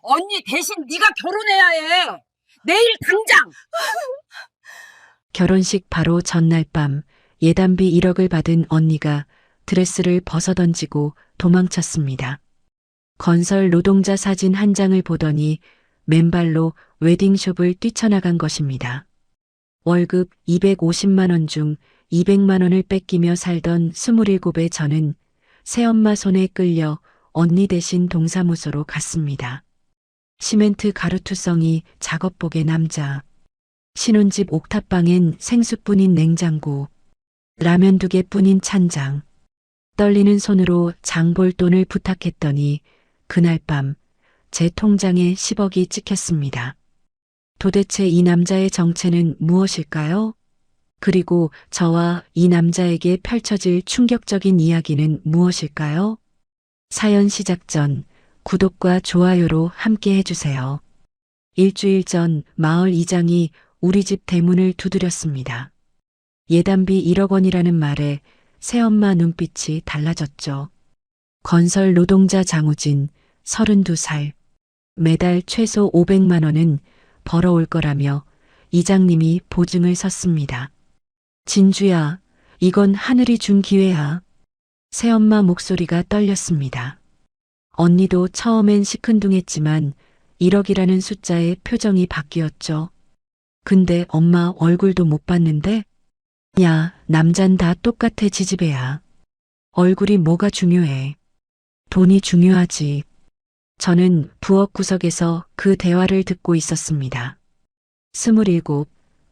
언니 대신 네가 결혼해야 해. 내일 당장. 결혼식 바로 전날 밤 예단비 1억을 받은 언니가 드레스를 벗어던지고 도망쳤습니다. 건설 노동자 사진 한 장을 보더니 맨발로 웨딩숍을 뛰쳐나간 것입니다. 월급 250만 원 중 200만 원을 뺏기며 살던 27의 저는 새엄마 손에 끌려 언니 대신 동사무소로 갔습니다. 시멘트 가루투성이 작업복의 남자, 신혼집 옥탑방엔 생수뿐인 냉장고, 라면 2개뿐인 찬장, 떨리는 손으로 장볼 돈을 부탁했더니 그날 밤 제 통장에 10억이 찍혔습니다. 도대체 이 남자의 정체는 무엇일까요? 그리고 저와 이 남자에게 펼쳐질 충격적인 이야기는 무엇일까요? 사연 시작 전 구독과 좋아요로 함께 해주세요. 일주일 전 마을 이장이 우리 집 대문을 두드렸습니다. 예단비 1억 원이라는 말에 새엄마 눈빛이 달라졌죠. 건설 노동자 장우진 32살. 매달 최소 500만 원은 벌어올 거라며 이장님이 보증을 섰습니다. 진주야, 이건 하늘이 준 기회야. 새엄마 목소리가 떨렸습니다. 언니도 처음엔 시큰둥했지만 1억이라는 숫자에 표정이 바뀌었죠. 근데 엄마 얼굴도 못 봤는데? 야, 남잔 다 똑같아 지지배야. 얼굴이 뭐가 중요해. 돈이 중요하지. 저는 부엌 구석에서 그 대화를 듣고 있었습니다. 27,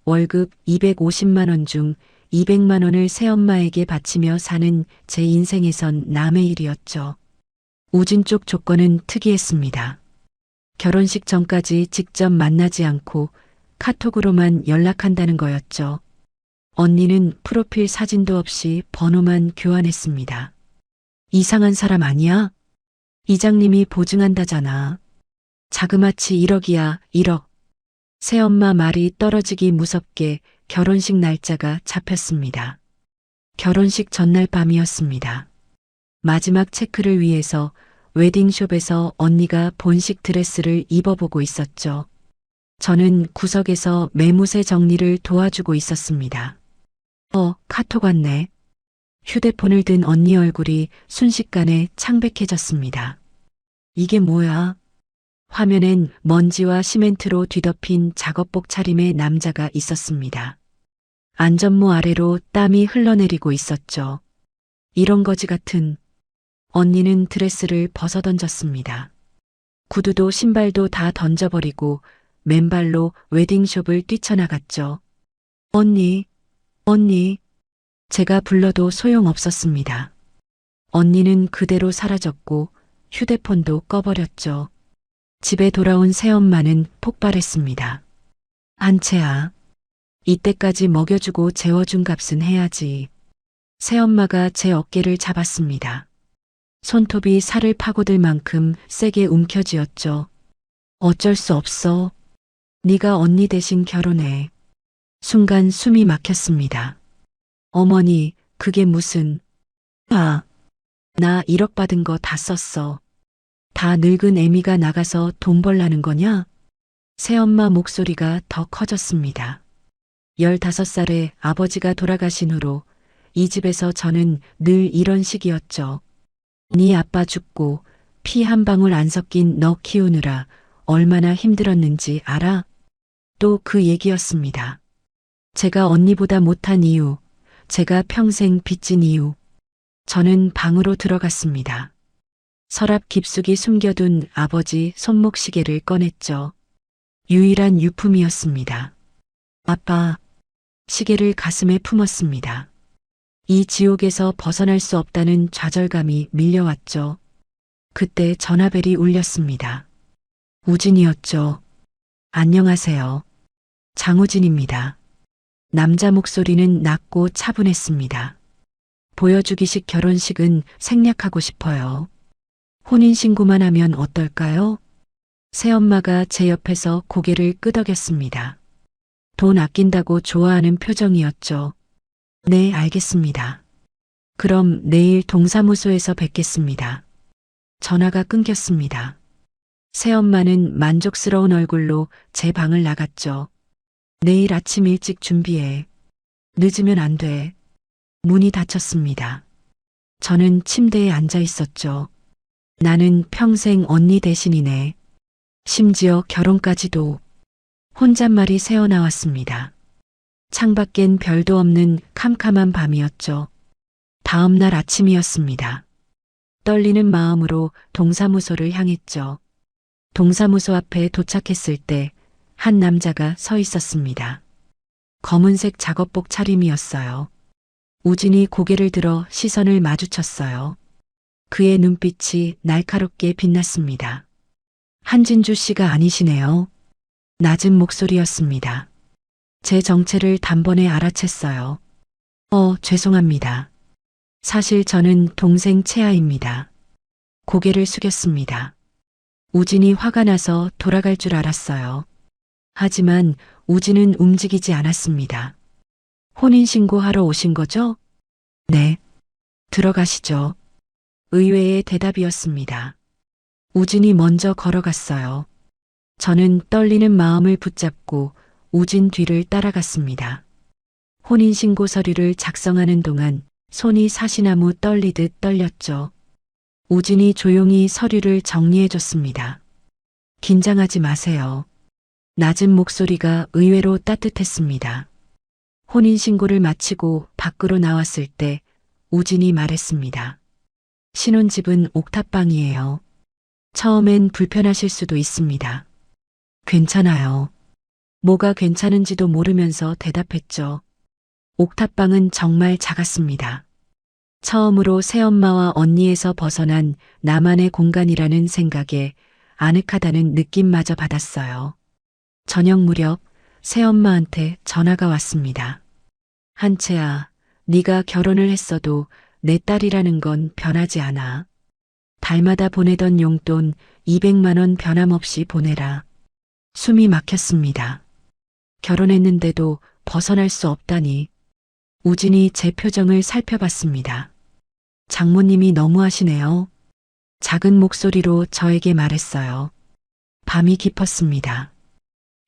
월급 250만 원 중 200만 원을 새엄마에게 바치며 사는 제 인생에선 남의 일이었죠. 우진 쪽 조건은 특이했습니다. 결혼식 전까지 직접 만나지 않고 카톡으로만 연락한다는 거였죠. 언니는 프로필 사진도 없이 번호만 교환했습니다. 이상한 사람 아니야? 이장님이 보증한다잖아. 자그마치 1억이야, 1억. 새엄마 말이 떨어지기 무섭게 결혼식 날짜가 잡혔습니다. 결혼식 전날 밤이었습니다. 마지막 체크를 위해서 웨딩숍에서 언니가 본식 드레스를 입어보고 있었죠. 저는 구석에서 매무새 정리를 도와주고 있었습니다. 카톡 왔네. 휴대폰을 든 언니 얼굴이 순식간에 창백해졌습니다. 이게 뭐야? 화면엔 먼지와 시멘트로 뒤덮인 작업복 차림의 남자가 있었습니다. 안전모 아래로 땀이 흘러내리고 있었죠. 이런 거지 같은. 언니는 드레스를 벗어던졌습니다. 구두도 신발도 다 던져버리고 맨발로 웨딩숍을 뛰쳐나갔죠. 언니. 제가 불러도 소용없었습니다. 언니는 그대로 사라졌고 휴대폰도 꺼버렸죠. 집에 돌아온 새엄마는 폭발했습니다. 안채아, 이때까지 먹여주고 재워준 값은 해야지. 새엄마가 제 어깨를 잡았습니다. 손톱이 살을 파고들 만큼 세게 움켜쥐었죠. 어쩔 수 없어. 네가 언니 대신 결혼해. 순간 숨이 막혔습니다. 어머니, 그게 무슨... 나 1억 받은 거 다 썼어. 다 늙은 애미가 나가서 돈 벌라는 거냐? 새엄마 목소리가 더 커졌습니다. 15살에 아버지가 돌아가신 후로 이 집에서 저는 늘 이런 식이었죠. 네 아빠 죽고 피 한 방울 안 섞인 너 키우느라 얼마나 힘들었는지 알아? 또 그 얘기였습니다. 제가 언니보다 못한 이유, 제가 평생 빚진 이유. 저는 방으로 들어갔습니다. 서랍 깊숙이 숨겨둔 아버지 손목시계를 꺼냈죠. 유일한 유품이었습니다. 아빠, 시계를 가슴에 품었습니다. 이 지옥에서 벗어날 수 없다는 좌절감이 밀려왔죠. 그때 전화벨이 울렸습니다. 우진이었죠. 안녕하세요. 장우진입니다. 남자 목소리는 낮고 차분했습니다. 보여주기식 결혼식은 생략하고 싶어요. 혼인신고만 하면 어떨까요? 새엄마가 제 옆에서 고개를 끄덕였습니다. 돈 아낀다고 좋아하는 표정이었죠. 네, 알겠습니다. 그럼 내일 동사무소에서 뵙겠습니다. 전화가 끊겼습니다. 새엄마는 만족스러운 얼굴로 제 방을 나갔죠. 내일 아침 일찍 준비해. 늦으면 안 돼. 문이 닫혔습니다. 저는 침대에 앉아 있었죠. 나는 평생 언니 대신이네. 심지어 결혼까지도. 혼잣말이 새어나왔습니다. 창밖엔 별도 없는 캄캄한 밤이었죠. 다음 날 아침이었습니다. 떨리는 마음으로 동사무소를 향했죠. 동사무소 앞에 도착했을 때 한 남자가 서 있었습니다. 검은색 작업복 차림이었어요. 우진이 고개를 들어 시선을 마주쳤어요. 그의 눈빛이 날카롭게 빛났습니다. 한진주 씨가 아니시네요. 낮은 목소리였습니다. 제 정체를 단번에 알아챘어요. 죄송합니다. 사실 저는 동생 채아입니다. 고개를 숙였습니다. 우진이 화가 나서 돌아갈 줄 알았어요. 하지만 우진은 움직이지 않았습니다. 혼인신고하러 오신 거죠? 네. 들어가시죠. 의외의 대답이었습니다. 우진이 먼저 걸어갔어요. 저는 떨리는 마음을 붙잡고 우진 뒤를 따라갔습니다. 혼인신고 서류를 작성하는 동안 손이 사시나무 떨리듯 떨렸죠. 우진이 조용히 서류를 정리해줬습니다. 긴장하지 마세요. 낮은 목소리가 의외로 따뜻했습니다. 혼인신고를 마치고 밖으로 나왔을 때 우진이 말했습니다. 신혼집은 옥탑방이에요. 처음엔 불편하실 수도 있습니다. 괜찮아요. 뭐가 괜찮은지도 모르면서 대답했죠. 옥탑방은 정말 작았습니다. 처음으로 새엄마와 언니에서 벗어난 나만의 공간이라는 생각에 아늑하다는 느낌마저 받았어요. 저녁 무렵 새엄마한테 전화가 왔습니다. 한채아, 네가 결혼을 했어도 내 딸이라는 건 변하지 않아. 달마다 보내던 용돈 200만 원 변함없이 보내라. 숨이 막혔습니다. 결혼했는데도 벗어날 수 없다니. 우진이 제 표정을 살펴봤습니다. 장모님이 너무하시네요. 작은 목소리로 저에게 말했어요. 밤이 깊었습니다.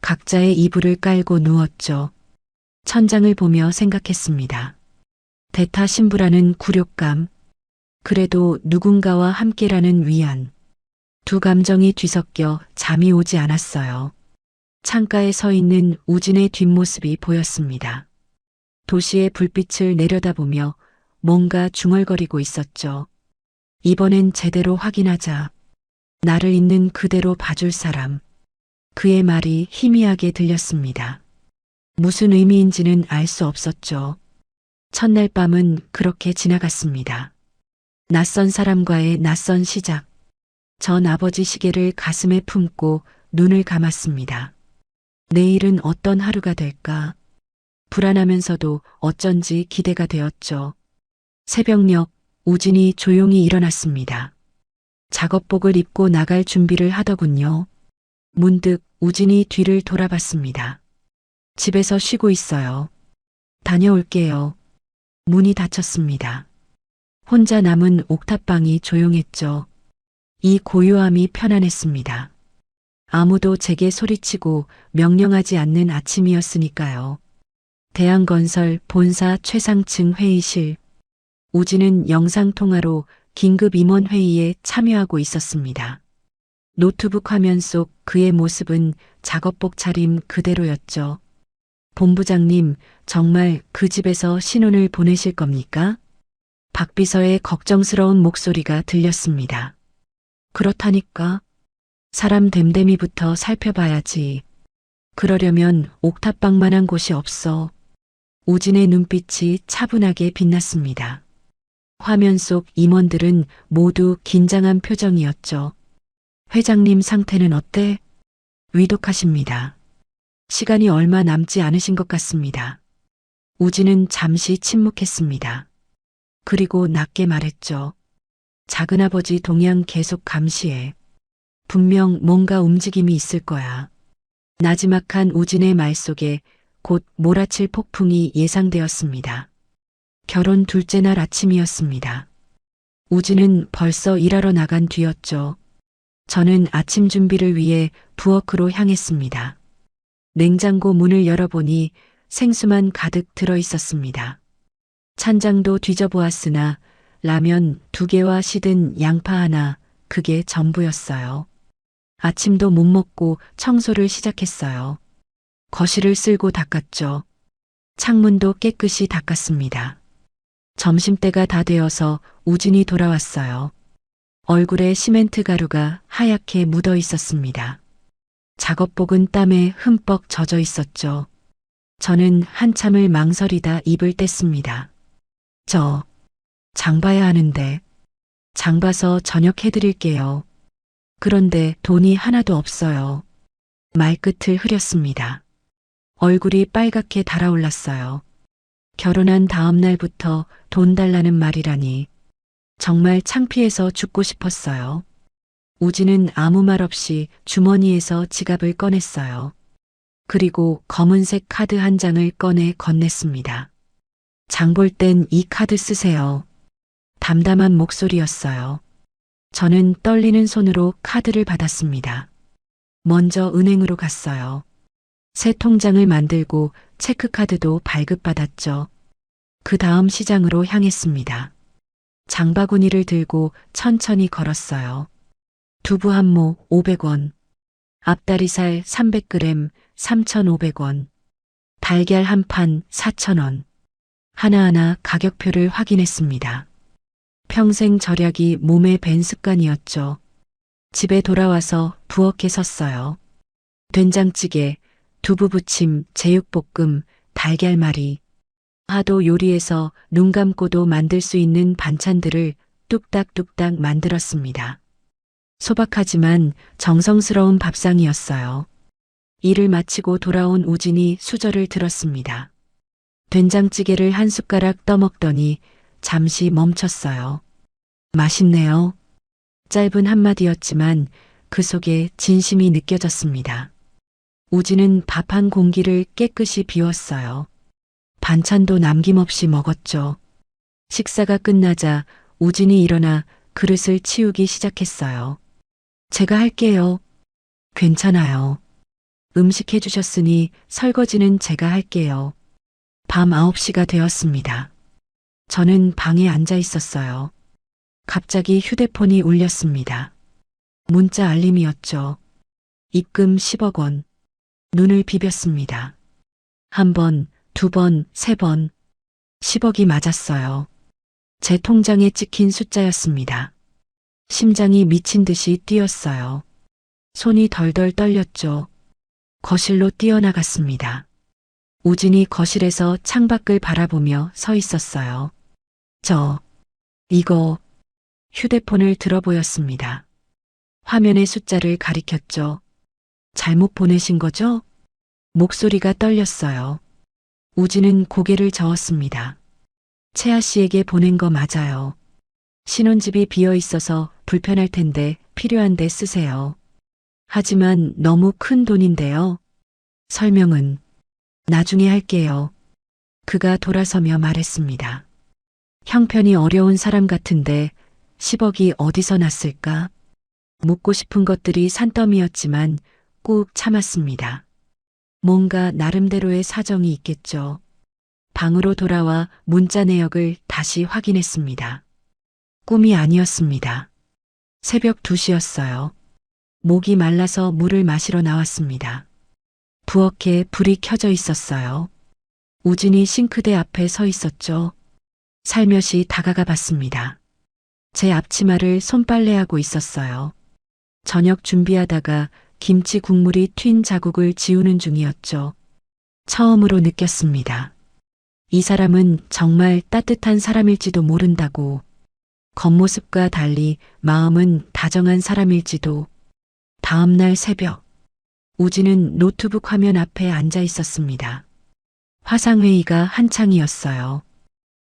각자의 이불을 깔고 누웠죠. 천장을 보며 생각했습니다. 대타 신부라는 굴욕감, 그래도 누군가와 함께라는 위안. 두 감정이 뒤섞여 잠이 오지 않았어요. 창가에 서 있는 우진의 뒷모습이 보였습니다. 도시의 불빛을 내려다보며 뭔가 중얼거리고 있었죠. 이번엔 제대로 확인하자. 나를 있는 그대로 봐줄 사람. 그의 말이 희미하게 들렸습니다. 무슨 의미인지는 알 수 없었죠. 첫날 밤은 그렇게 지나갔습니다. 낯선 사람과의 낯선 시작. 전 아버지 시계를 가슴에 품고 눈을 감았습니다. 내일은 어떤 하루가 될까? 불안하면서도 어쩐지 기대가 되었죠. 새벽녘 우진이 조용히 일어났습니다. 작업복을 입고 나갈 준비를 하더군요. 문득 우진이 뒤를 돌아봤습니다. 집에서 쉬고 있어요. 다녀올게요. 문이 닫혔습니다. 혼자 남은 옥탑방이 조용했죠. 이 고요함이 편안했습니다. 아무도 제게 소리치고 명령하지 않는 아침이었으니까요. 대한건설 본사 최상층 회의실. 우진은 영상통화로 긴급 임원회의에 참여하고 있었습니다. 노트북 화면 속 그의 모습은 작업복 차림 그대로였죠. 본부장님, 정말 그 집에서 신혼을 보내실 겁니까? 박비서의 걱정스러운 목소리가 들렸습니다. 그렇다니까. 사람 됨됨이부터 살펴봐야지. 그러려면 옥탑방만한 곳이 없어. 우진의 눈빛이 차분하게 빛났습니다. 화면 속 임원들은 모두 긴장한 표정이었죠. 회장님 상태는 어때? 위독하십니다. 시간이 얼마 남지 않으신 것 같습니다. 우진은 잠시 침묵했습니다. 그리고 낮게 말했죠. 작은아버지 동향 계속 감시해. 분명 뭔가 움직임이 있을 거야. 나지막한 우진의 말 속에 곧 몰아칠 폭풍이 예상되었습니다. 결혼 둘째 날 아침이었습니다. 우진은 벌써 일하러 나간 뒤였죠. 저는 아침 준비를 위해 부엌으로 향했습니다. 냉장고 문을 열어보니 생수만 가득 들어 있었습니다. 찬장도 뒤져보았으나 라면 2개와 시든 양파 하나, 그게 전부였어요. 아침도 못 먹고 청소를 시작했어요. 거실을 쓸고 닦았죠. 창문도 깨끗이 닦았습니다. 점심때가 다 되어서 우진이 돌아왔어요. 얼굴에 시멘트 가루가 하얗게 묻어 있었습니다. 작업복은 땀에 흠뻑 젖어 있었죠. 저는 한참을 망설이다 입을 뗐습니다. 저 장 봐야 하는데. 장 봐서 저녁 해드릴게요. 그런데 돈이 하나도 없어요. 말끝을 흐렸습니다. 얼굴이 빨갛게 달아올랐어요. 결혼한 다음 날부터 돈 달라는 말이라니. 정말 창피해서 죽고 싶었어요. 우진은 아무 말 없이 주머니에서 지갑을 꺼냈어요. 그리고 검은색 카드 한 장을 꺼내 건넸습니다. 장 볼 땐 이 카드 쓰세요. 담담한 목소리였어요. 저는 떨리는 손으로 카드를 받았습니다. 먼저 은행으로 갔어요. 새 통장을 만들고 체크카드도 발급받았죠. 그 다음 시장으로 향했습니다. 장바구니를 들고 천천히 걸었어요. 두부 한 모 500원, 앞다리살 300g 3,500원, 달걀 한 판 4,000원. 하나하나 가격표를 확인했습니다. 평생 절약이 몸에 밴 습관이었죠. 집에 돌아와서 부엌에 섰어요. 된장찌개, 두부부침, 제육볶음, 달걀말이. 하도 요리해서 눈 감고도 만들 수 있는 반찬들을 뚝딱뚝딱 만들었습니다. 소박하지만 정성스러운 밥상이었어요. 일을 마치고 돌아온 우진이 수저를 들었습니다. 된장찌개를 한 숟가락 떠먹더니 잠시 멈췄어요. 맛있네요. 짧은 한마디였지만 그 속에 진심이 느껴졌습니다. 우진은 밥 한 공기를 깨끗이 비웠어요. 반찬도 남김없이 먹었죠. 식사가 끝나자 우진이 일어나 그릇을 치우기 시작했어요. 제가 할게요. 괜찮아요. 음식 해주셨으니 설거지는 제가 할게요. 밤 9시가 되었습니다. 저는 방에 앉아 있었어요. 갑자기 휴대폰이 울렸습니다. 문자 알림이었죠. 입금 10억 원. 눈을 비볐습니다. 1번, 2번, 3번. 10억이 맞았어요. 제 통장에 찍힌 숫자였습니다. 심장이 미친 듯이 뛰었어요. 손이 덜덜 떨렸죠. 거실로 뛰어나갔습니다. 우진이 거실에서 창밖을 바라보며 서 있었어요. 이거, 휴대폰을 들어 보였습니다. 화면의 숫자를 가리켰죠. 잘못 보내신 거죠? 목소리가 떨렸어요. 우진은 고개를 저었습니다. 채아 씨에게 보낸 거 맞아요. 신혼집이 비어 있어서 불편할 텐데 필요한데 쓰세요. 하지만 너무 큰 돈인데요. 설명은 나중에 할게요. 그가 돌아서며 말했습니다. 형편이 어려운 사람 같은데 10억이 어디서 났을까? 묻고 싶은 것들이 산더미였지만 꾹 참았습니다. 뭔가 나름대로의 사정이 있겠죠. 방으로 돌아와 문자 내역을 다시 확인했습니다. 꿈이 아니었습니다. 새벽 2시였어요. 목이 말라서 물을 마시러 나왔습니다. 부엌에 불이 켜져 있었어요. 우진이 싱크대 앞에 서 있었죠. 살며시 다가가 봤습니다. 제 앞치마를 손빨래하고 있었어요. 저녁 준비하다가 김치 국물이 튄 자국을 지우는 중이었죠. 처음으로 느꼈습니다. 이 사람은 정말 따뜻한 사람일지도 모른다고. 겉모습과 달리 마음은 다정한 사람일지도. 다음 날 새벽, 우진은 노트북 화면 앞에 앉아 있었습니다. 화상회의가 한창이었어요.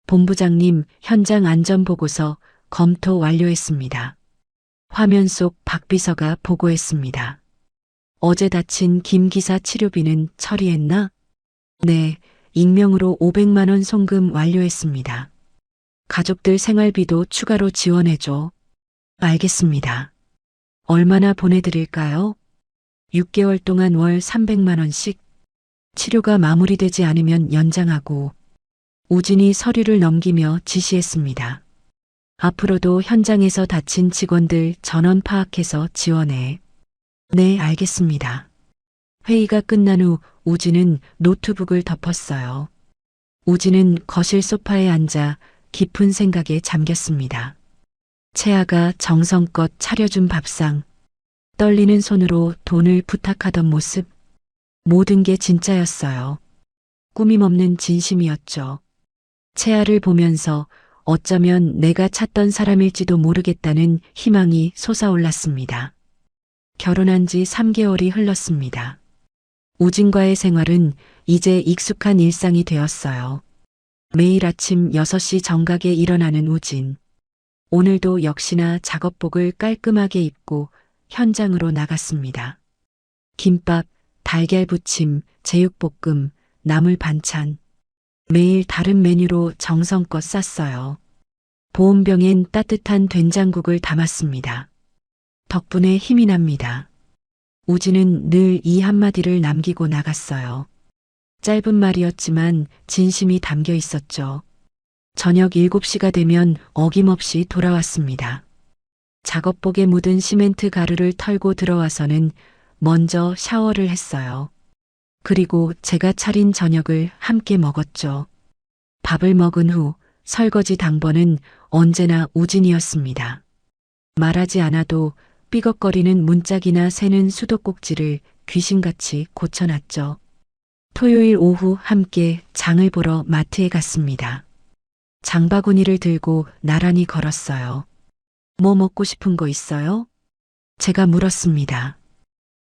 본부장님 현장 안전보고서 검토 완료했습니다. 화면 속 박 비서가 보고했습니다. 어제 다친 김 기사 치료비는 처리했나? 네, 익명으로 500만 원 송금 완료했습니다. 가족들 생활비도 추가로 지원해줘. 알겠습니다. 얼마나 보내드릴까요? 6개월 동안 월 300만 원씩. 치료가 마무리되지 않으면 연장하고. 우진이 서류를 넘기며 지시했습니다. 앞으로도 현장에서 다친 직원들 전원 파악해서 지원해. 네, 알겠습니다. 회의가 끝난 후 우진은 노트북을 덮었어요. 우진은 거실 소파에 앉아 깊은 생각에 잠겼습니다. 채아가 정성껏 차려준 밥상, 떨리는 손으로 돈을 부탁하던 모습, 모든 게 진짜였어요. 꾸밈 없는 진심이었죠. 채아를 보면서 어쩌면 내가 찾던 사람일지도 모르겠다는 희망이 솟아올랐습니다. 결혼한 지 3개월이 흘렀습니다. 우진과의 생활은 이제 익숙한 일상이 되었어요. 매일 아침 6시 정각에 일어나는 우진. 오늘도 역시나 작업복을 깔끔하게 입고 현장으로 나갔습니다. 김밥, 달걀 부침, 제육볶음, 나물 반찬. 매일 다른 메뉴로 정성껏 쌌어요. 보온병엔 따뜻한 된장국을 담았습니다. 덕분에 힘이 납니다. 우진은 늘 이 한마디를 남기고 나갔어요. 짧은 말이었지만 진심이 담겨 있었죠. 저녁 7시가 되면 어김없이 돌아왔습니다. 작업복에 묻은 시멘트 가루를 털고 들어와서는 먼저 샤워를 했어요. 그리고 제가 차린 저녁을 함께 먹었죠. 밥을 먹은 후 설거지 당번은 언제나 우진이었습니다. 말하지 않아도 삐걱거리는 문짝이나 새는 수도꼭지를 귀신같이 고쳐놨죠. 토요일 오후 함께 장을 보러 마트에 갔습니다. 장바구니를 들고 나란히 걸었어요. 뭐 먹고 싶은 거 있어요? 제가 물었습니다.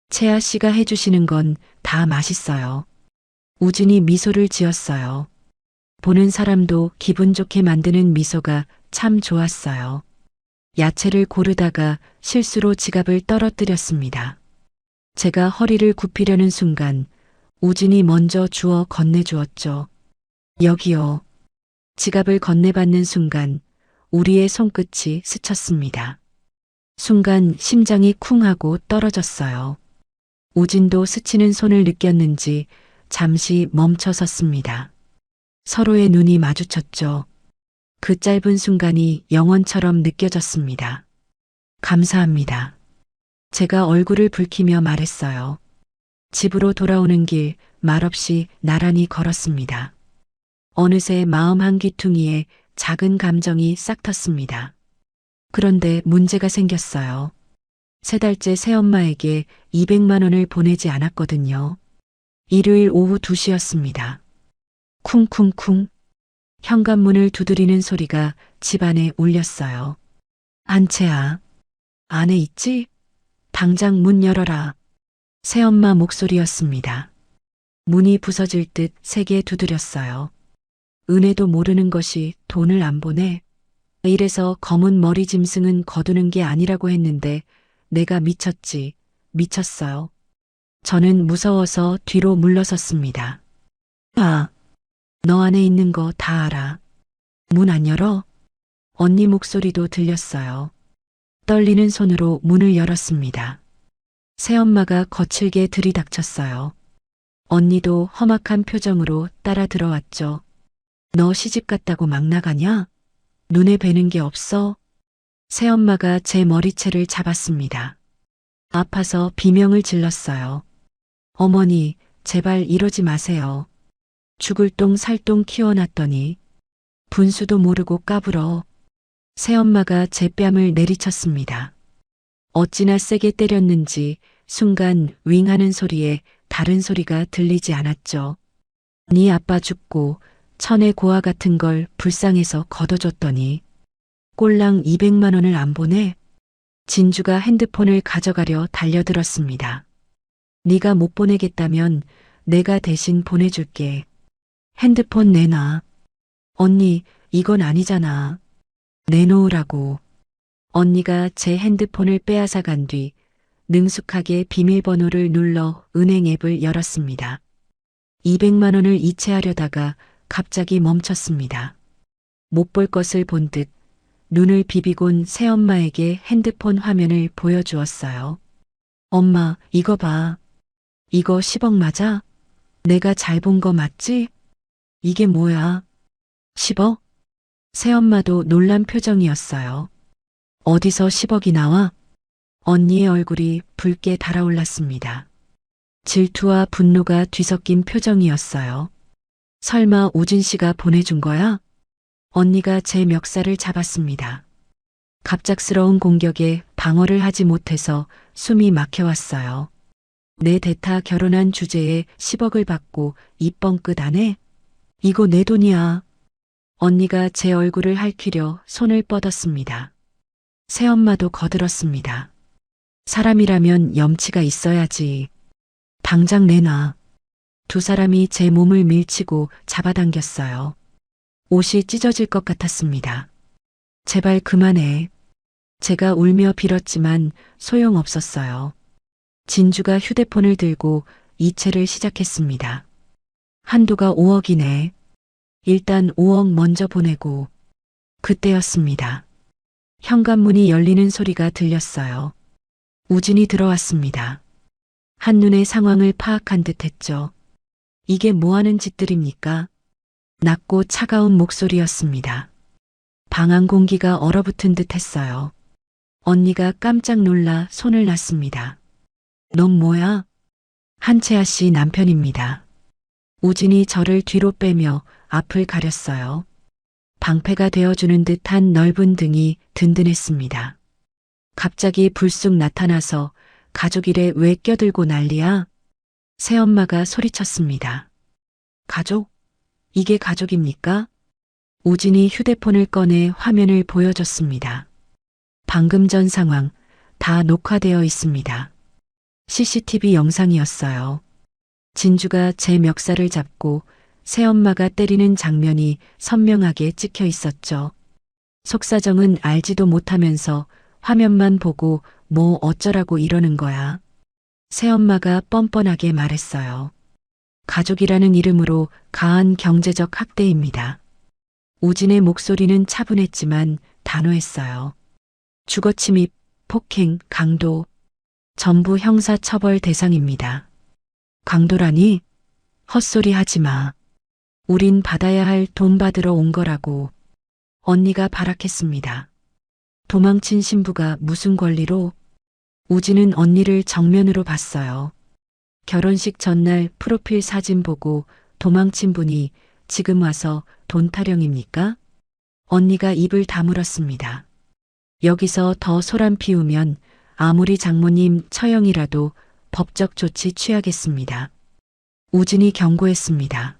채아 씨가 해주시는 건 다 맛있어요. 우진이 미소를 지었어요. 보는 사람도 기분 좋게 만드는 미소가 참 좋았어요. 야채를 고르다가 실수로 지갑을 떨어뜨렸습니다. 제가 허리를 굽히려는 순간 우진이 먼저 주워 건네주었죠. 여기요. 지갑을 건네받는 순간 우리의 손끝이 스쳤습니다. 순간 심장이 쿵 하고 떨어졌어요. 우진도 스치는 손을 느꼈는지 잠시 멈춰 섰습니다. 서로의 눈이 마주쳤죠. 그 짧은 순간이 영원처럼 느껴졌습니다. 감사합니다. 제가 얼굴을 붉히며 말했어요. 집으로 돌아오는 길 말없이 나란히 걸었습니다. 어느새 마음 한 귀퉁이에 작은 감정이 싹 텄습니다. 그런데 문제가 생겼어요. 3달째 새엄마에게 200만 원을 보내지 않았거든요. 일요일 오후 2시였습니다. 쿵쿵쿵. 현관문을 두드리는 소리가 집안에 울렸어요. 안채아, 안에 있지? 당장 문 열어라. 새엄마 목소리였습니다. 문이 부서질 듯 세게 두드렸어요. 은혜도 모르는 것이 돈을 안 보내? 이래서 검은 머리 짐승은 거두는 게 아니라고 했는데 내가 미쳤지, 미쳤어요. 저는 무서워서 뒤로 물러섰습니다. 아, 너 안에 있는 거 다 알아. 문 안 열어? 언니 목소리도 들렸어요. 떨리는 손으로 문을 열었습니다. 새엄마가 거칠게 들이닥쳤어요. 언니도 험악한 표정으로 따라 들어왔죠. 너 시집 갔다고 막 나가냐? 눈에 뵈는 게 없어? 새엄마가 제 머리채를 잡았습니다. 아파서 비명을 질렀어요. 어머니, 제발 이러지 마세요. 죽을 똥 살 똥 키워놨더니 분수도 모르고 까불어. 새엄마가 제 뺨을 내리쳤습니다. 어찌나 세게 때렸는지 순간 윙 하는 소리에 다른 소리가 들리지 않았죠. 네 아빠 죽고 천의 고아 같은 걸 불쌍해서 걷어줬더니 꼴랑 200만 원을 안 보내? 진주가 핸드폰을 가져가려 달려들었습니다. 네가 못 보내겠다면 내가 대신 보내줄게. 핸드폰 내놔. 언니, 이건 아니잖아. 내놓으라고. 언니가 제 핸드폰을 빼앗아 간 뒤 능숙하게 비밀번호를 눌러 은행 앱을 열었습니다. 200만 원을 이체하려다가 갑자기 멈췄습니다. 못 볼 것을 본 듯 눈을 비비곤 새엄마에게 핸드폰 화면을 보여주었어요. 엄마, 이거 봐. 이거 10억 맞아? 내가 잘 본 거 맞지? 이게 뭐야? 10억? 새엄마도 놀란 표정이었어요. 어디서 10억이 나와? 언니의 얼굴이 붉게 달아올랐습니다. 질투와 분노가 뒤섞인 표정이었어요. 설마 우진 씨가 보내준 거야? 언니가 제 멱살을 잡았습니다. 갑작스러운 공격에 방어를 하지 못해서 숨이 막혀왔어요. 내 대타 결혼한 주제에 10억을 받고 입번 끝 안 해? 이거 내 돈이야. 언니가 제 얼굴을 핥히려 손을 뻗었습니다. 새엄마도 거들었습니다. 사람이라면 염치가 있어야지. 당장 내놔. 두 사람이 제 몸을 밀치고 잡아당겼어요. 옷이 찢어질 것 같았습니다. 제발 그만해. 제가 울며 빌었지만 소용없었어요. 진주가 휴대폰을 들고 이체를 시작했습니다. 한도가 5억이네. 일단 5억 먼저 보내고. 그때였습니다. 현관문이 열리는 소리가 들렸어요. 우진이 들어왔습니다. 한눈에 상황을 파악한 듯 했죠. 이게 뭐하는 짓들입니까? 낮고 차가운 목소리였습니다. 방 안 공기가 얼어붙은 듯 했어요. 언니가 깜짝 놀라 손을 놨습니다. 넌 뭐야? 한채아 씨 남편입니다. 우진이 저를 뒤로 빼며 앞을 가렸어요. 방패가 되어주는 듯한 넓은 등이 든든했습니다. 갑자기 불쑥 나타나서 가족 일에 왜 껴들고 난리야? 새엄마가 소리쳤습니다. 가족? 이게 가족입니까? 우진이 휴대폰을 꺼내 화면을 보여줬습니다. 방금 전 상황 다 녹화되어 있습니다. CCTV 영상이었어요. 진주가 제 멱살을 잡고 새엄마가 때리는 장면이 선명하게 찍혀 있었죠. 속사정은 알지도 못하면서 화면만 보고 뭐 어쩌라고 이러는 거야. 새엄마가 뻔뻔하게 말했어요. 가족이라는 이름으로 가한 경제적 학대입니다. 우진의 목소리는 차분했지만 단호했어요. 주거침입, 폭행, 강도, 전부 형사처벌 대상입니다. 강도라니? 헛소리 하지 마. 우린 받아야 할 돈 받으러 온 거라고. 언니가 발악했습니다. 도망친 신부가 무슨 권리로? 우진은 언니를 정면으로 봤어요. 결혼식 전날 프로필 사진 보고 도망친 분이 지금 와서 돈 타령입니까? 언니가 입을 다물었습니다. 여기서 더 소란 피우면 아무리 장모님 처형이라도 법적 조치 취하겠습니다. 우진이 경고했습니다.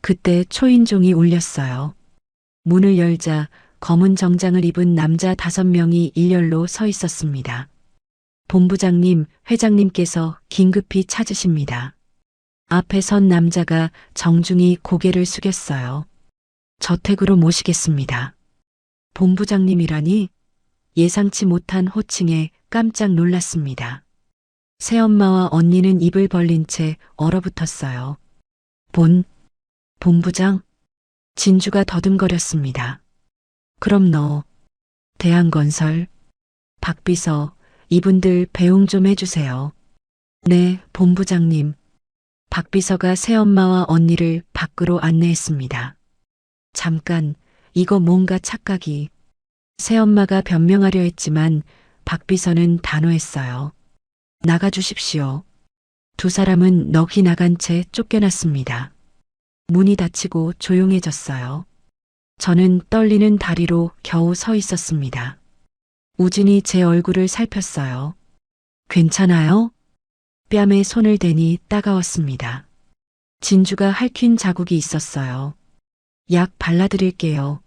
그때 초인종이 울렸어요. 문을 열자 검은 정장을 입은 남자 5명이 일렬로 서 있었습니다. 본부장님, 회장님께서 긴급히 찾으십니다. 앞에 선 남자가 정중히 고개를 숙였어요. 저택으로 모시겠습니다. 본부장님이라니? 예상치 못한 호칭에 깜짝 놀랐습니다. 새엄마와 언니는 입을 벌린 채 얼어붙었어요. 본부장? 진주가 더듬거렸습니다. 그럼 너, 대한건설, 박비서, 이분들 배웅 좀 해주세요. 네, 본부장님. 박비서가 새엄마와 언니를 밖으로 안내했습니다. 잠깐, 이거 뭔가 착각이. 새엄마가 변명하려 했지만 박비서는 단호했어요. 나가주십시오. 두 사람은 넋이 나간 채 쫓겨났습니다. 문이 닫히고 조용해졌어요. 저는 떨리는 다리로 겨우 서 있었습니다. 우진이 제 얼굴을 살폈어요. 괜찮아요? 뺨에 손을 대니 따가웠습니다. 진주가 핥힌 자국이 있었어요. 약 발라드릴게요.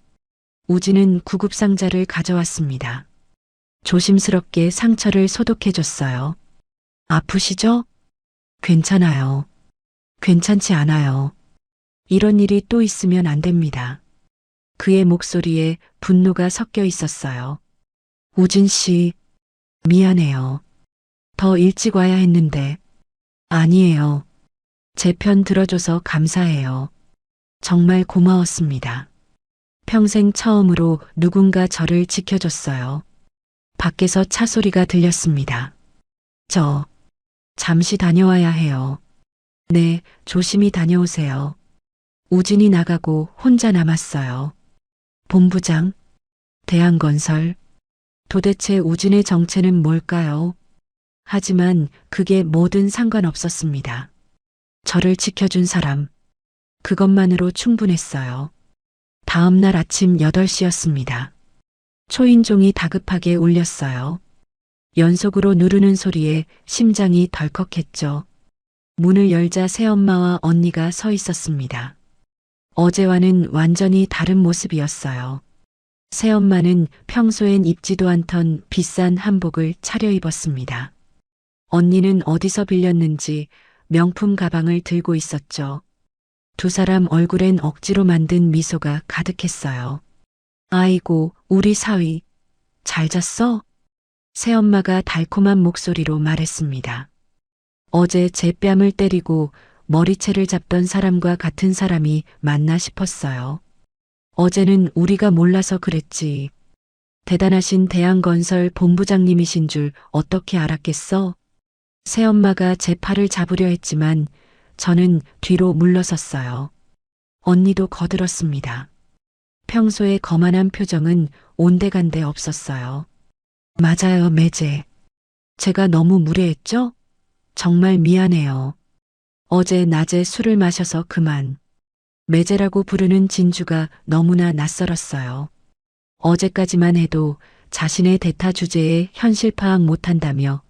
우진은 구급상자를 가져왔습니다. 조심스럽게 상처를 소독해줬어요. 아프시죠? 괜찮아요. 괜찮지 않아요. 이런 일이 또 있으면 안 됩니다. 그의 목소리에 분노가 섞여 있었어요. 우진 씨, 미안해요. 더 일찍 와야 했는데. 아니에요. 제 편 들어줘서 감사해요. 정말 고마웠습니다. 평생 처음으로 누군가 저를 지켜줬어요. 밖에서 차 소리가 들렸습니다. 저, 잠시 다녀와야 해요. 네, 조심히 다녀오세요. 우진이 나가고 혼자 남았어요. 본부장, 대한건설. 도대체 우진의 정체는 뭘까요? 하지만 그게 뭐든 상관없었습니다. 저를 지켜준 사람, 그것만으로 충분했어요. 다음 날 아침 8시였습니다. 초인종이 다급하게 울렸어요. 연속으로 누르는 소리에 심장이 덜컥했죠. 문을 열자 새엄마와 언니가 서 있었습니다. 어제와는 완전히 다른 모습이었어요. 새엄마는 평소엔 입지도 않던 비싼 한복을 차려입었습니다. 언니는 어디서 빌렸는지 명품 가방을 들고 있었죠. 두 사람 얼굴엔 억지로 만든 미소가 가득했어요. 아이고, 우리 사위, 잘 잤어? 새엄마가 달콤한 목소리로 말했습니다. 어제 제 뺨을 때리고 머리채를 잡던 사람과 같은 사람이 맞나 싶었어요. 어제는 우리가 몰라서 그랬지. 대단하신 대한건설 본부장님이신 줄 어떻게 알았겠어? 새엄마가 제 팔을 잡으려 했지만 저는 뒤로 물러섰어요. 언니도 거들었습니다. 평소에 거만한 표정은 온데간데 없었어요. 맞아요, 매제. 제가 너무 무례했죠? 정말 미안해요. 어제 낮에 술을 마셔서 그만. 매제라고 부르는 진주가 너무나 낯설었어요. 어제까지만 해도 자신의 대타 주제에 현실 파악 못한다며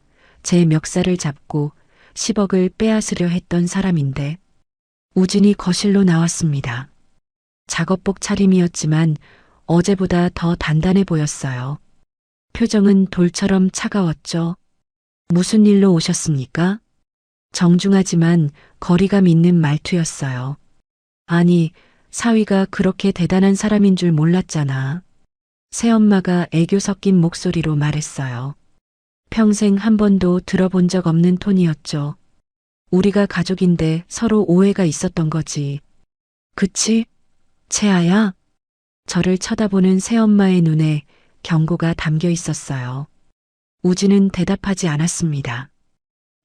제 멱살을 잡고 10억을 빼앗으려 했던 사람인데 우진이 거실로 나왔습니다. 작업복 차림이었지만 어제보다 더 단단해 보였어요. 표정은 돌처럼 차가웠죠. 무슨 일로 오셨습니까? 정중하지만 거리감 있는 말투였어요. 아니, 사위가 그렇게 대단한 사람인 줄 몰랐잖아. 새엄마가 애교 섞인 목소리로 말했어요. 평생 한 번도 들어본 적 없는 톤이었죠. 우리가 가족인데 서로 오해가 있었던 거지. 그치? 채아야? 저를 쳐다보는 새엄마의 눈에 경고가 담겨 있었어요. 우진은 대답하지 않았습니다.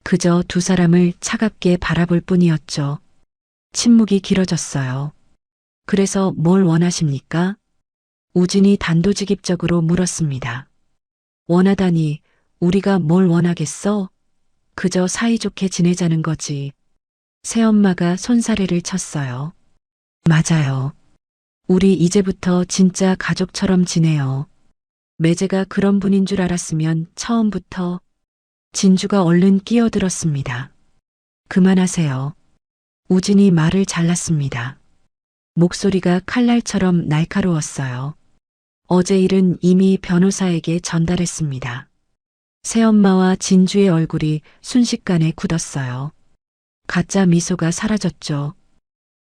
그저 두 사람을 차갑게 바라볼 뿐이었죠. 침묵이 길어졌어요. 그래서 뭘 원하십니까? 우진이 단도직입적으로 물었습니다. 원하다니 우리가 뭘 원하겠어? 그저 사이좋게 지내자는 거지. 새엄마가 손사래를 쳤어요. 맞아요. 우리 이제부터 진짜 가족처럼 지내요. 매제가 그런 분인 줄 알았으면 처음부터. 진주가 얼른 끼어들었습니다. 그만하세요. 우진이 말을 잘랐습니다. 목소리가 칼날처럼 날카로웠어요. 어제 일은 이미 변호사에게 전달했습니다. 새엄마와 진주의 얼굴이 순식간에 굳었어요. 가짜 미소가 사라졌죠.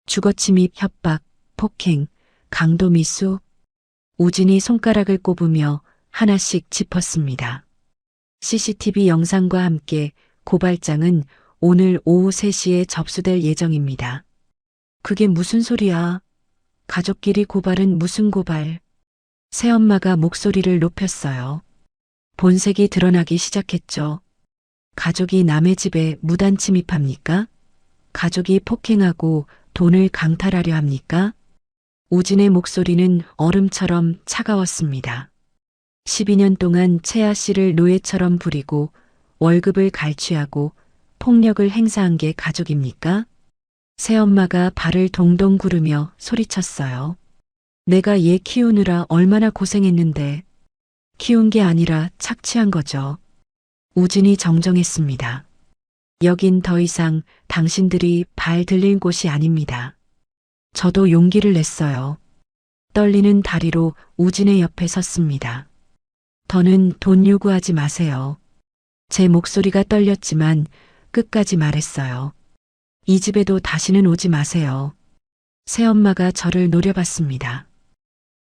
주거침입, 협박, 폭행, 강도미수. 우진이 손가락을 꼽으며 하나씩 짚었습니다. CCTV 영상과 함께 고발장은 오늘 오후 3시에 접수될 예정입니다. 그게 무슨 소리야? 가족끼리 고발은 무슨 고발? 새엄마가 목소리를 높였어요. 본색이 드러나기 시작했죠. 가족이 남의 집에 무단 침입합니까? 가족이 폭행하고 돈을 강탈하려 합니까? 우진의 목소리는 얼음처럼 차가웠습니다. 12년 동안 채아 씨를 노예처럼 부리고 월급을 갈취하고 폭력을 행사한 게 가족입니까? 새엄마가 발을 동동 구르며 소리쳤어요. 내가 얘 키우느라 얼마나 고생했는데 키운 게 아니라 착취한 거죠. 우진이 정정했습니다. 여긴 더 이상 당신들이 발 들릴 곳이 아닙니다. 저도 용기를 냈어요. 떨리는 다리로 우진의 옆에 섰습니다. 더는 돈 요구하지 마세요. 제 목소리가 떨렸지만 끝까지 말했어요. 이 집에도 다시는 오지 마세요. 새엄마가 저를 노려봤습니다.